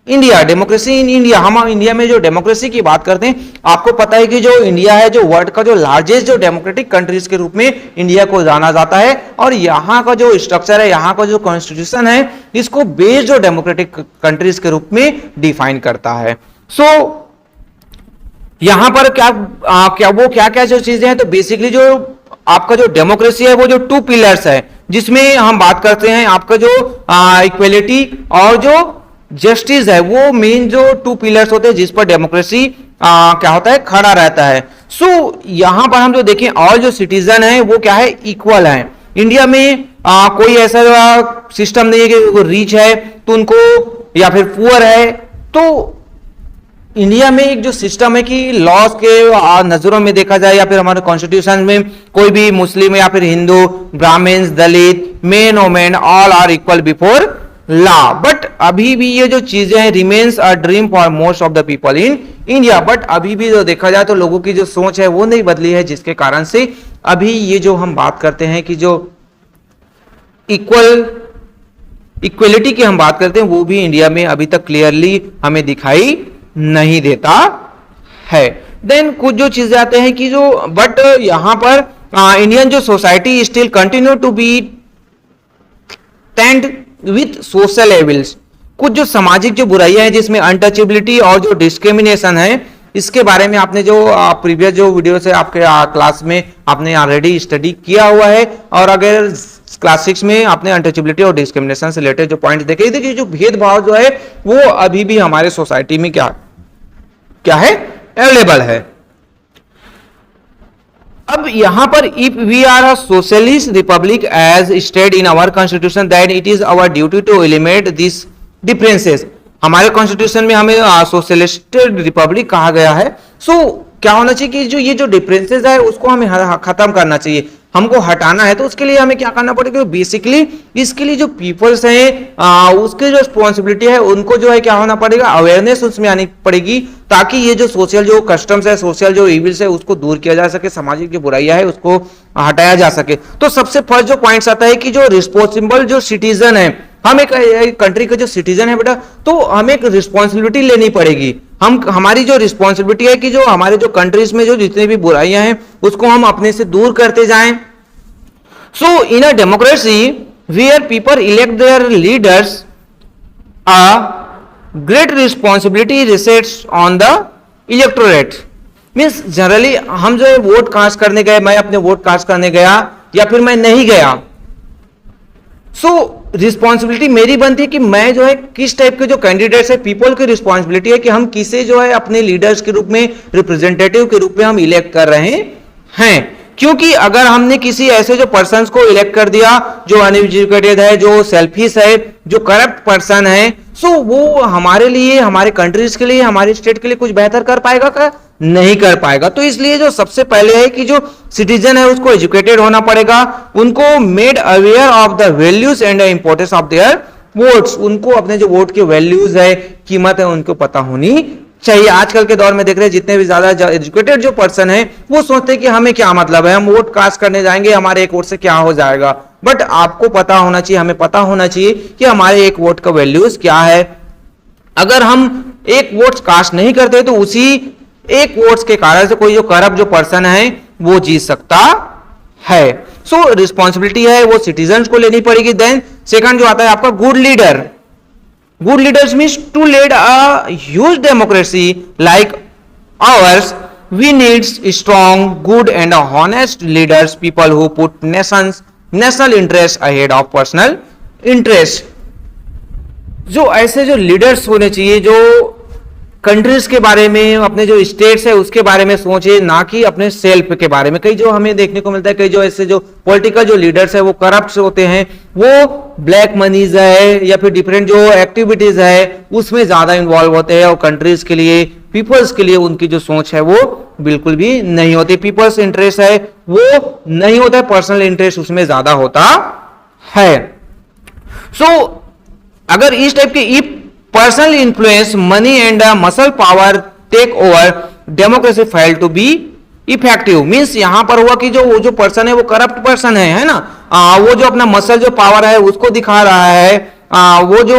India, democracy in India, हम इंडिया में जो डेमोक्रेसी की बात करते हैं, आपको पता है कि जो इंडिया है जो वर्ल्ड का जो लार्जेस्ट जो डेमोक्रेटिक कंट्रीज के रूप में इंडिया को जाना जाता है, और यहाँ का जो स्ट्रक्चर है, यहाँ का जो कॉन्स्टिट्यूशन है, इसको बेस्ड जो डेमोक्रेटिक कंट्रीज के रूप में डिफाइन करता है। सो यहां पर क्या जो चीजें हैं, तो बेसिकली जो आपका जो डेमोक्रेसी है वो जो 2 पिलर्स है, जिसमें हम बात करते हैं आपका जो इक्वेलिटी और जो जस्टिस है, वो मेन जो टू पिलर्स होते हैं जिस पर डेमोक्रेसी क्या होता है, खड़ा रहता है। सो यहां पर हम जो देखें ऑल जो सिटीजन है वो क्या है, इक्वल है। इंडिया में कोई ऐसा सिस्टम नहीं है कि वो रिच है तो उनको, या फिर पुअर है तो। इंडिया में एक जो सिस्टम है कि लॉज के नजरों में देखा जाए या फिर हमारे कॉन्स्टिट्यूशन में कोई भी मुस्लिम या फिर हिंदू, ब्राह्मण्स, दलित, men women all are equal before law. But अभी भी ये जो चीजें हैं remains a dream for most of the people in India. But अभी भी जो देखा जाए तो लोगों की जो सोच है वो नहीं बदली है, जिसके कारण से अभी ये जो हम बात करते हैं कि जो इक्वलिटी की हम बात करते हैं वो भी इंडिया में अभी तक क्लियरली हमें दिखाई नहीं देता है। देन कुछ जो चीजें आते हैं कि जो बट यहां पर इंडियन जो society still continue to be tend with social evils. कुछ जो सामाजिक जो बुराइयां हैं जिसमें अनटचेबिलिटी और जो डिस्क्रिमिनेशन है, इसके बारे में आपने जो प्रीवियस जो वीडियो से आपके क्लास में आपने ऑलरेडी स्टडी किया हुआ है। और अगर क्लास 6 में आपने अनटचेबिलिटी और डिस्क्रिमिनेशन से रिलेटेड जो पॉइंट देखे, देखिए जो भेदभाव जो है वो अभी भी हमारे सोसाइटी में क्या है, अवेलेबल है। अब यहां पर if we are a socialist republic as state in our constitution that it is our duty to eliminate this differences. हमारे कॉन्स्टिट्यूशन में हमें सोशलिस्ट रिपब्लिक कहा गया है। सो क्या होना चाहिए कि जो ये जो डिफरेंसेस है उसको हमें खत्म करना चाहिए, हमको हटाना है। तो उसके लिए हमें क्या करना पड़ेगा, बेसिकली इसके लिए जो पीपल्स हैं उसकी जो रिस्पॉन्सिबिलिटी है उनको जो है क्या होना पड़ेगा, अवेयरनेस उसमें आनी पड़ेगी, ताकि ये जो सोशल जो कस्टम्स है, सोशल जो इविल्स है उसको दूर किया जा सके, सामाजिक जो बुराइयां है उसको हटाया जा सके। तो सबसे फर्स्ट जो पॉइंट्स आता है कि जो रिस्पॉन्सिबल जो सिटीजन है, हम एक कंट्री का जो सिटीजन है बेटा, तो हमें एक रिस्पॉन्सिबिलिटी लेनी पड़ेगी। हमारी जो रिस्पॉन्सिबिलिटी है कि जो हमारे जो कंट्रीज में जो जितनी भी बुराइयां हैं उसको हम अपने से दूर करते जाएं। So in a democracy where people elect their leaders, a great responsibility rests on the electorate. Means generally हम जो वोट कास्ट करने गए, मैं अपने वोट कास्ट करने गया या फिर मैं नहीं गया, सो रिस्पॉन्सिबिलिटी मेरी बनती है कि मैं जो है किस टाइप के जो कैंडिडेट्स है, पीपल की रिस्पॉन्सिबिलिटी है कि हम किसे जो है अपने लीडर्स के रूप में, रिप्रेजेंटेटिव के रूप में हम इलेक्ट कर रहे हैं। क्योंकि अगर हमने किसी ऐसे जो पर्सन्स को इलेक्ट कर दिया जो अनएजुकेटेड है, जो सेल्फिश है, जो करप्ट पर्सन है, सो वो हमारे लिए, हमारे कंट्रीज के लिए, हमारे स्टेट के लिए कुछ बेहतर कर पाएगा क्या? नहीं कर पाएगा। तो इसलिए जो सबसे पहले है कि जो सिटीजन है उसको एजुकेटेड होना पड़ेगा, उनको made aware of the values and the importance of their votes. उनको अपने जो वोट के वैल्यूज है, कीमत है, उनको पता होनी चाहिए। आजकल के दौर में देख रहे हैं जितने भी ज्यादा एजुकेटेड जो पर्सन है वो सोचते हैं कि हमें क्या मतलब है, हम वोट कास्ट करने जाएंगे, हमारे एक वोट से क्या हो जाएगा। बट आपको पता होना चाहिए, हमें पता होना चाहिए कि हमारे एक वोट का वैल्यूज क्या है। अगर हम एक वोट कास्ट नहीं करते तो उसी एक वोट्स के कारण से कोई जो करप्ट जो पर्सन है वो जीत सकता है। सो रिस्पॉन्सिबिलिटी है वो सिटीजन्स को लेनी पड़ेगी। देन सेकंड जो आता है आपका good leader. Good leaders means to lead a huge democracy like ours. We need strong, good and honest leaders, people who put national interest ahead of personal interest. जो ऐसे जो लीडर्स होने चाहिए जो कंट्रीज के बारे में, अपने जो स्टेट्स है उसके बारे में सोचे, ना कि अपने सेल्फ के बारे में। कई जो हमें देखने को मिलता है, कई जो ऐसे जो पॉलिटिकल जो लीडर्स है वो करप्ट होते हैं, वो ब्लैक मनीज है या फिर डिफरेंट जो एक्टिविटीज है उसमें ज्यादा इन्वॉल्व होते हैं और कंट्रीज के लिए, पीपल्स के लिए उनकी जो सोच है वो बिल्कुल भी नहीं होती। पीपल्स इंटरेस्ट है वो नहीं होता है, पर्सनल इंटरेस्ट उसमें ज्यादा होता है। सो अगर इस टाइप के if personal influence, money and muscle power take over, democracy fail to be effective. Means यहां पर हुआ कि जो वो जो पर्सन है वो करप्ट पर्सन है ना, वो जो अपना मसल जो पावर है उसको दिखा रहा है, वो जो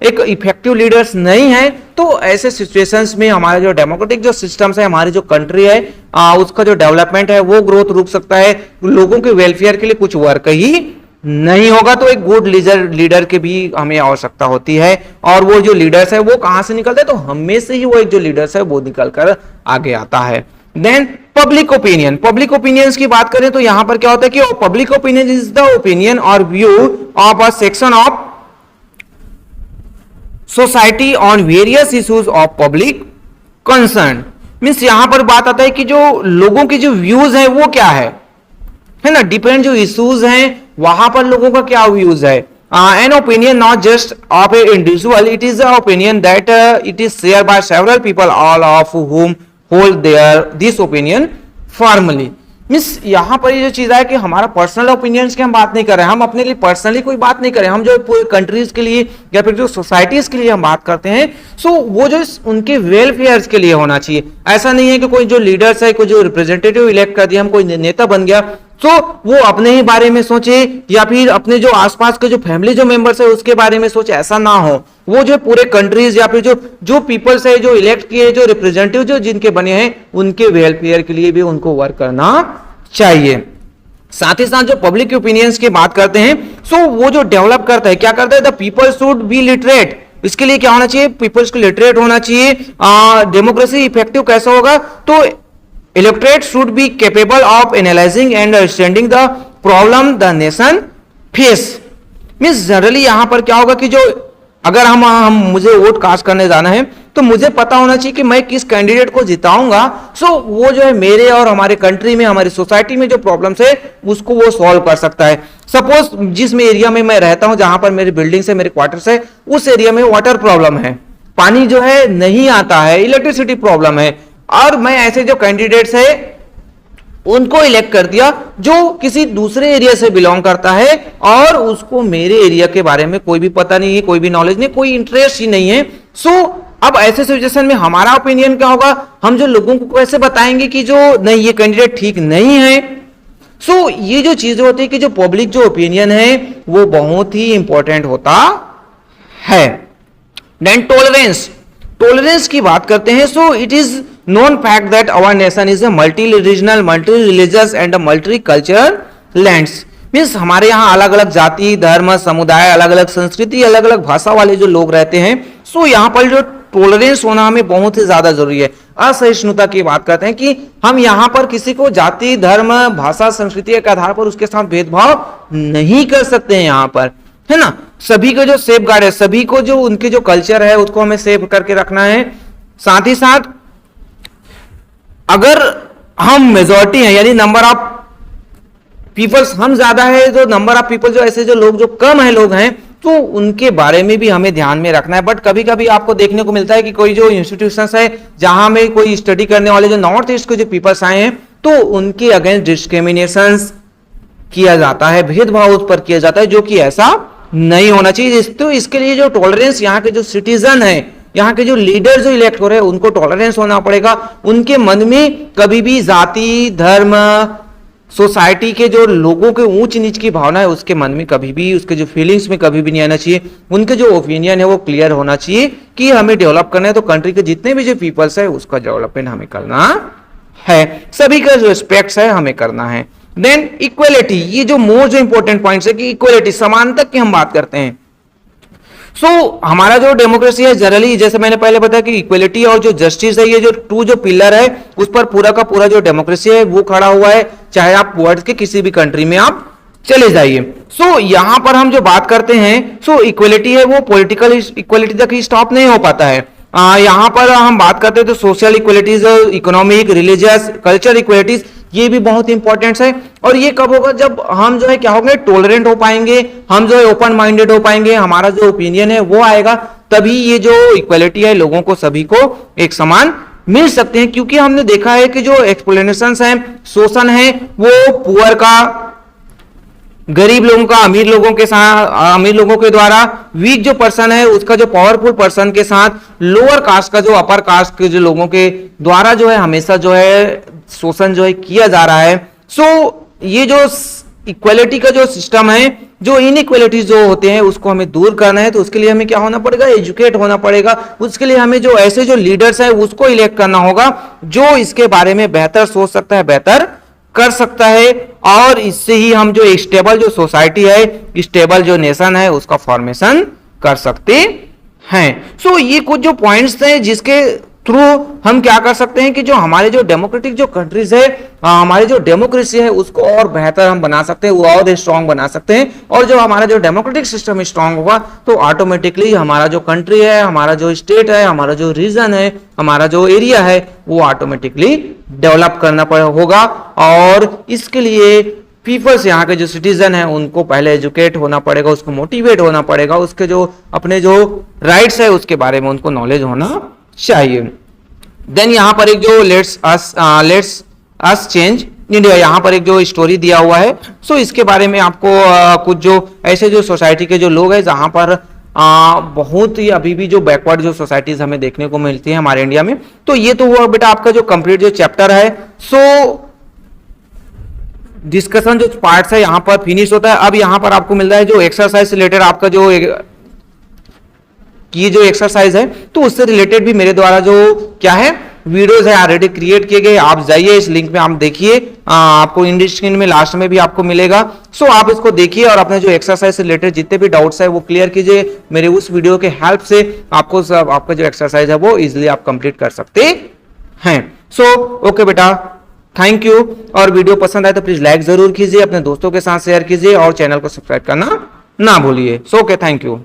एक इफेक्टिव लीडर्स नहीं है। तो ऐसे सिचुएशंस में हमारे जो डेमोक्रेटिक जो सिस्टम्स है, हमारी जो कंट्री है उसका जो डेवलपमेंट है वो ग्रोथ रुक सकता है, लोगों के वेलफेयर के लिए कुछ वर्क ही नहीं होगा। तो एक गुड लीडर की भी हमें आवश्यकता होती है। और वो जो लीडर्स है वो कहां से निकलते हैं, तो हमें से ही वो एक जो लीडर्स है वो निकल कर आगे आता है। Then public opinion. Public opinions की बात करें तो यहां पर क्या होता है कि public opinion is the opinion और view of a section of society on various issues of public concern. Means यहां पर बात आता है कि जो लोगों के जो व्यूज है वो क्या है ना, डिफरेंट जो इश्यूज हैं वहां पर लोगों का क्या व्यूज है। An opinion not just of A individual, it is a opinion that it is share by several people, all of हुम hold their this opinion formally. Means यहां पर ये जो चीज है कि हमारा पर्सनल ओपिनियंस की हम बात नहीं कर रहे हैं, हम अपने लिए पर्सनली कोई बात नहीं कर रहे हैं, हम जो पूरे कंट्रीज के लिए या फिर जो सोसाइटीज के लिए हम बात करते हैं, सो वो जो उनके वेलफेयर के लिए होना चाहिए। ऐसा नहीं है कि कोई जो लीडर्स है, कोई जो रिप्रेजेंटेटिव इलेक्ट कर दिया, हम कोई नेता बन गया तो वो अपने ही बारे में सोचे या फिर अपने जो आसपास के जो फैमिली जो मेंबर्स है उसके बारे में सोचे, ऐसा ना हो। वो जो पूरे कंट्रीज या फिर जो पीपल्स है, जो इलेक्ट किए, जो रिप्रेजेंटेटिव जो जिनके बने हैं, उनके वेलफेयर के लिए भी उनको वर्क करना चाहिए। साथ ही साथ जो पब्लिक ओपिनियंस की बात करते हैं, सो वो जो डेवलप करता है, क्या करता है, the people should be literate. इसके लिए क्या होना चाहिए, पीपल्स को लिटरेट होना चाहिए। डेमोक्रेसी इफेक्टिव कैसा होगा, तो electorate should be capable of analyzing and understanding the problem the nation face। Means generally यहां पर क्या होगा कि जो अगर हम मुझे वोट कास्ट करने जाना है तो मुझे पता होना चाहिए कि मैं किस कैंडिडेट को जिताऊंगा, सो वो जो है मेरे और हमारे कंट्री में, हमारी सोसाइटी में जो प्रॉब्लम्स है उसको वो सॉल्व कर सकता है। सपोज जिस एरिया में मैं रहता हूं, जहां पर मेरी बिल्डिंग्स है, मेरे क्वार्टर्स है, उस एरिया में वाटर प्रॉब्लम है, पानी जो है नहीं आता है, इलेक्ट्रिसिटी प्रॉब्लम है, और मैं ऐसे जो कैंडिडेट्स है उनको इलेक्ट कर दिया जो किसी दूसरे एरिया से बिलोंग करता है और उसको मेरे एरिया के बारे में कोई भी पता नहीं है, कोई भी नॉलेज नहीं, कोई इंटरेस्ट ही नहीं है। सो अब ऐसे सिचुएशन में हमारा ओपिनियन क्या होगा, हम जो लोगों को कैसे बताएंगे कि जो नहीं ये कैंडिडेट ठीक नहीं है। सो ये जो चीजें होती है कि जो पब्लिक जो ओपिनियन है वो बहुत ही इंपॉर्टेंट होता है। देन टॉलरेंस, टॉलरेंस की बात करते हैं। So it is known fact that our nation is a multi-regional, multi-religious and a multi-cultural lands। Means हमारे यहाँ अलग अलग जाति, धर्म, समुदाय, अलग अलग संस्कृति, अलग अलग भाषा वाले जो लोग रहते हैं। सो यहाँ पर जो टॉलरेंस होना हमें बहुत ही ज्यादा जरूरी है। असहिष्णुता की बात करते हैं कि हम यहाँ पर किसी को जाति, धर्म, भाषा, संस्कृति के आधार पर उसके साथ भेदभाव नहीं कर सकते हैं यहाँ पर, है ना। सभी को जो सेफ गार्ड है, सभी को जो उनके जो कल्चर है उसको हमें सेव करके रखना है। साथ ही साथ अगर हम मेजॉरिटी हैं, यानी नंबर ऑफ पीपल्स हम ज्यादा है, तो नंबर ऑफ पीपल जो ऐसे जो लोग जो कम है लोग हैं, तो उनके बारे में भी हमें ध्यान में रखना है। बट कभी कभी आपको देखने को मिलता है कि कोई जो इंस्टीट्यूशंस है जहां में कोई स्टडी करने वाले जो नॉर्थ ईस्ट के जो पीपल्स आए हैं, तो उनके अगेंस्ट डिस्क्रिमिनेशन किया जाता है, भेदभाव उस पर किया जाता है, जो कि ऐसा नहीं होना चाहिए। तो इसके लिए जो टॉलरेंस, यहाँ के जो सिटीजन है, यहाँ के जो लीडर जो इलेक्ट हो रहे हैं, उनको टॉलरेंस होना पड़ेगा। उनके मन में कभी भी जाति, धर्म, सोसाइटी के जो लोगों के ऊंच नीच की भावना है उसके मन में कभी भी, उसके जो फीलिंग्स में कभी भी नहीं आना चाहिए। उनके जो ओपिनियन है वो क्लियर होना चाहिए कि हमें डेवलप करना है, तो कंट्री के जितने भी जो पीपल्स है उसका डेवलपमेंट हमें करना है, सभी का जो रिस्पेक्ट है हमें करना है। देन इक्वलिटी, ये जो मोस्ट इंपॉर्टेंट पॉइंट है कि इक्वलिटी, समानता की हम बात करते हैं। सो हमारा जो डेमोक्रेसी है जनरली, जैसे मैंने पहले बताया कि इक्वलिटी और जो जस्टिस है, ये जो टू जो पिलर है उस पर पूरा का पूरा जो डेमोक्रेसी है वो खड़ा हुआ है, चाहे आप वर्ल्ड के किसी भी कंट्री में आप चले जाइए। सो यहां पर हम जो बात करते हैं, सो इक्वलिटी है वो पॉलिटिकल इक्वलिटी तक ही स्टॉप नहीं हो पाता है। यहां पर हम बात करते हैं तो social equalities, economic, religious, culture equalities, ये भी बहुत इंपॉर्टेंट है। और ये कब होगा, जब हम जो है क्या होंगे, टॉलरेंट हो पाएंगे, हम जो है ओपन माइंडेड हो पाएंगे, हमारा जो ओपिनियन है वो आएगा, तभी ये जो इक्वलिटी है लोगों को सभी को एक समान मिल सकते हैं। क्योंकि हमने देखा है कि जो एक्सप्लेनेशंस हैं, शोषण है, वो पुअर का, गरीब लोगों का अमीर लोगों के साथ, अमीर लोगों के द्वारा, वीक जो पर्सन है उसका जो पावरफुल पर्सन के साथ, लोअर कास्ट का जो अपर कास्ट के जो लोगों के द्वारा जो है हमेशा जो है शोषण जो है किया जा रहा है। सो ये जो इक्वलिटी का जो सिस्टम है, जो इनइक्वलिटीज जो होते हैं उसको हमें दूर करना है, तो उसके लिए हमें क्या होना पड़ेगा, एजुकेट होना पड़ेगा। उसके लिए हमें जो ऐसे जो लीडर्स है उसको इलेक्ट करना होगा जो इसके बारे में बेहतर सोच सकता है, बेहतर कर सकता है, और इससे ही हम जो स्टेबल जो सोसाइटी है, स्टेबल जो नेशन है उसका फॉर्मेशन कर सकते हैं। सो ये कुछ जो पॉइंट्स हैं जिसके थ्रू हम क्या कर सकते हैं कि जो हमारे जो डेमोक्रेटिक जो कंट्रीज है, हमारी जो डेमोक्रेसी है उसको और बेहतर हम बना सकते हैं, वो और स्ट्रांग बना सकते हैं। और जब हमारा जो डेमोक्रेटिक सिस्टम स्ट्रांग होगा तो ऑटोमेटिकली हमारा जो कंट्री है, हमारा जो स्टेट है, हमारा जो रीजन है, हमारा जो एरिया है वो ऑटोमेटिकली डेवलप करना होगा। और इसके लिए पीपल्स, यहाँ के जो सिटीजन है उनको पहले एजुकेट होना पड़ेगा, उसको मोटिवेट होना पड़ेगा, उसके जो अपने जो राइट्स है उसके बारे में उनको नॉलेज होना चाहिए। देन यहाँ पर एक जो लेट्स अस चेंज इंडिया, यहाँ पर एक जो स्टोरी दिया हुआ है, सो इसके बारे में आपको कुछ जो ऐसे जो सोसाइटी के जो लोग हैं जहां पर बहुत ही अभी भी जो बैकवर्ड जो सोसाइटीज हमें देखने को मिलती है हमारे इंडिया में। तो ये तो हुआ बेटा आपका जो कंप्लीट जो चैप्टर है। सो डिस्कशन जो पार्ट्स है यहाँ पर फिनिश होता है। अब यहाँ पर आपको मिल रहा है जो एक्सरसाइज से रिलेटेड आपका जो ये जो एक्सरसाइज है तो उससे रिलेटेड भी मेरे द्वारा जो क्या है वीडियोस है ऑलरेडी क्रिएट किए गए। आप जाइए इस लिंक में, आप देखिए, आपको इंड स्क्रीन में लास्ट में भी आपको मिलेगा। सो आप इसको देखिए और अपने जो एक्सरसाइज से रिलेटेड जितने भी डाउट्स है वो क्लियर कीजिए। मेरे उस वीडियो के हेल्प से आपको सब आपका जो एक्सरसाइज है वो इजिली आप कंप्लीट कर सकते हैं। सो ओके बेटा, थैंक यू। और वीडियो पसंद आए तो प्लीज लाइक जरूर कीजिए, अपने दोस्तों के साथ शेयर कीजिए और चैनल को सब्सक्राइब करना ना भूलिए। So okay, thank you.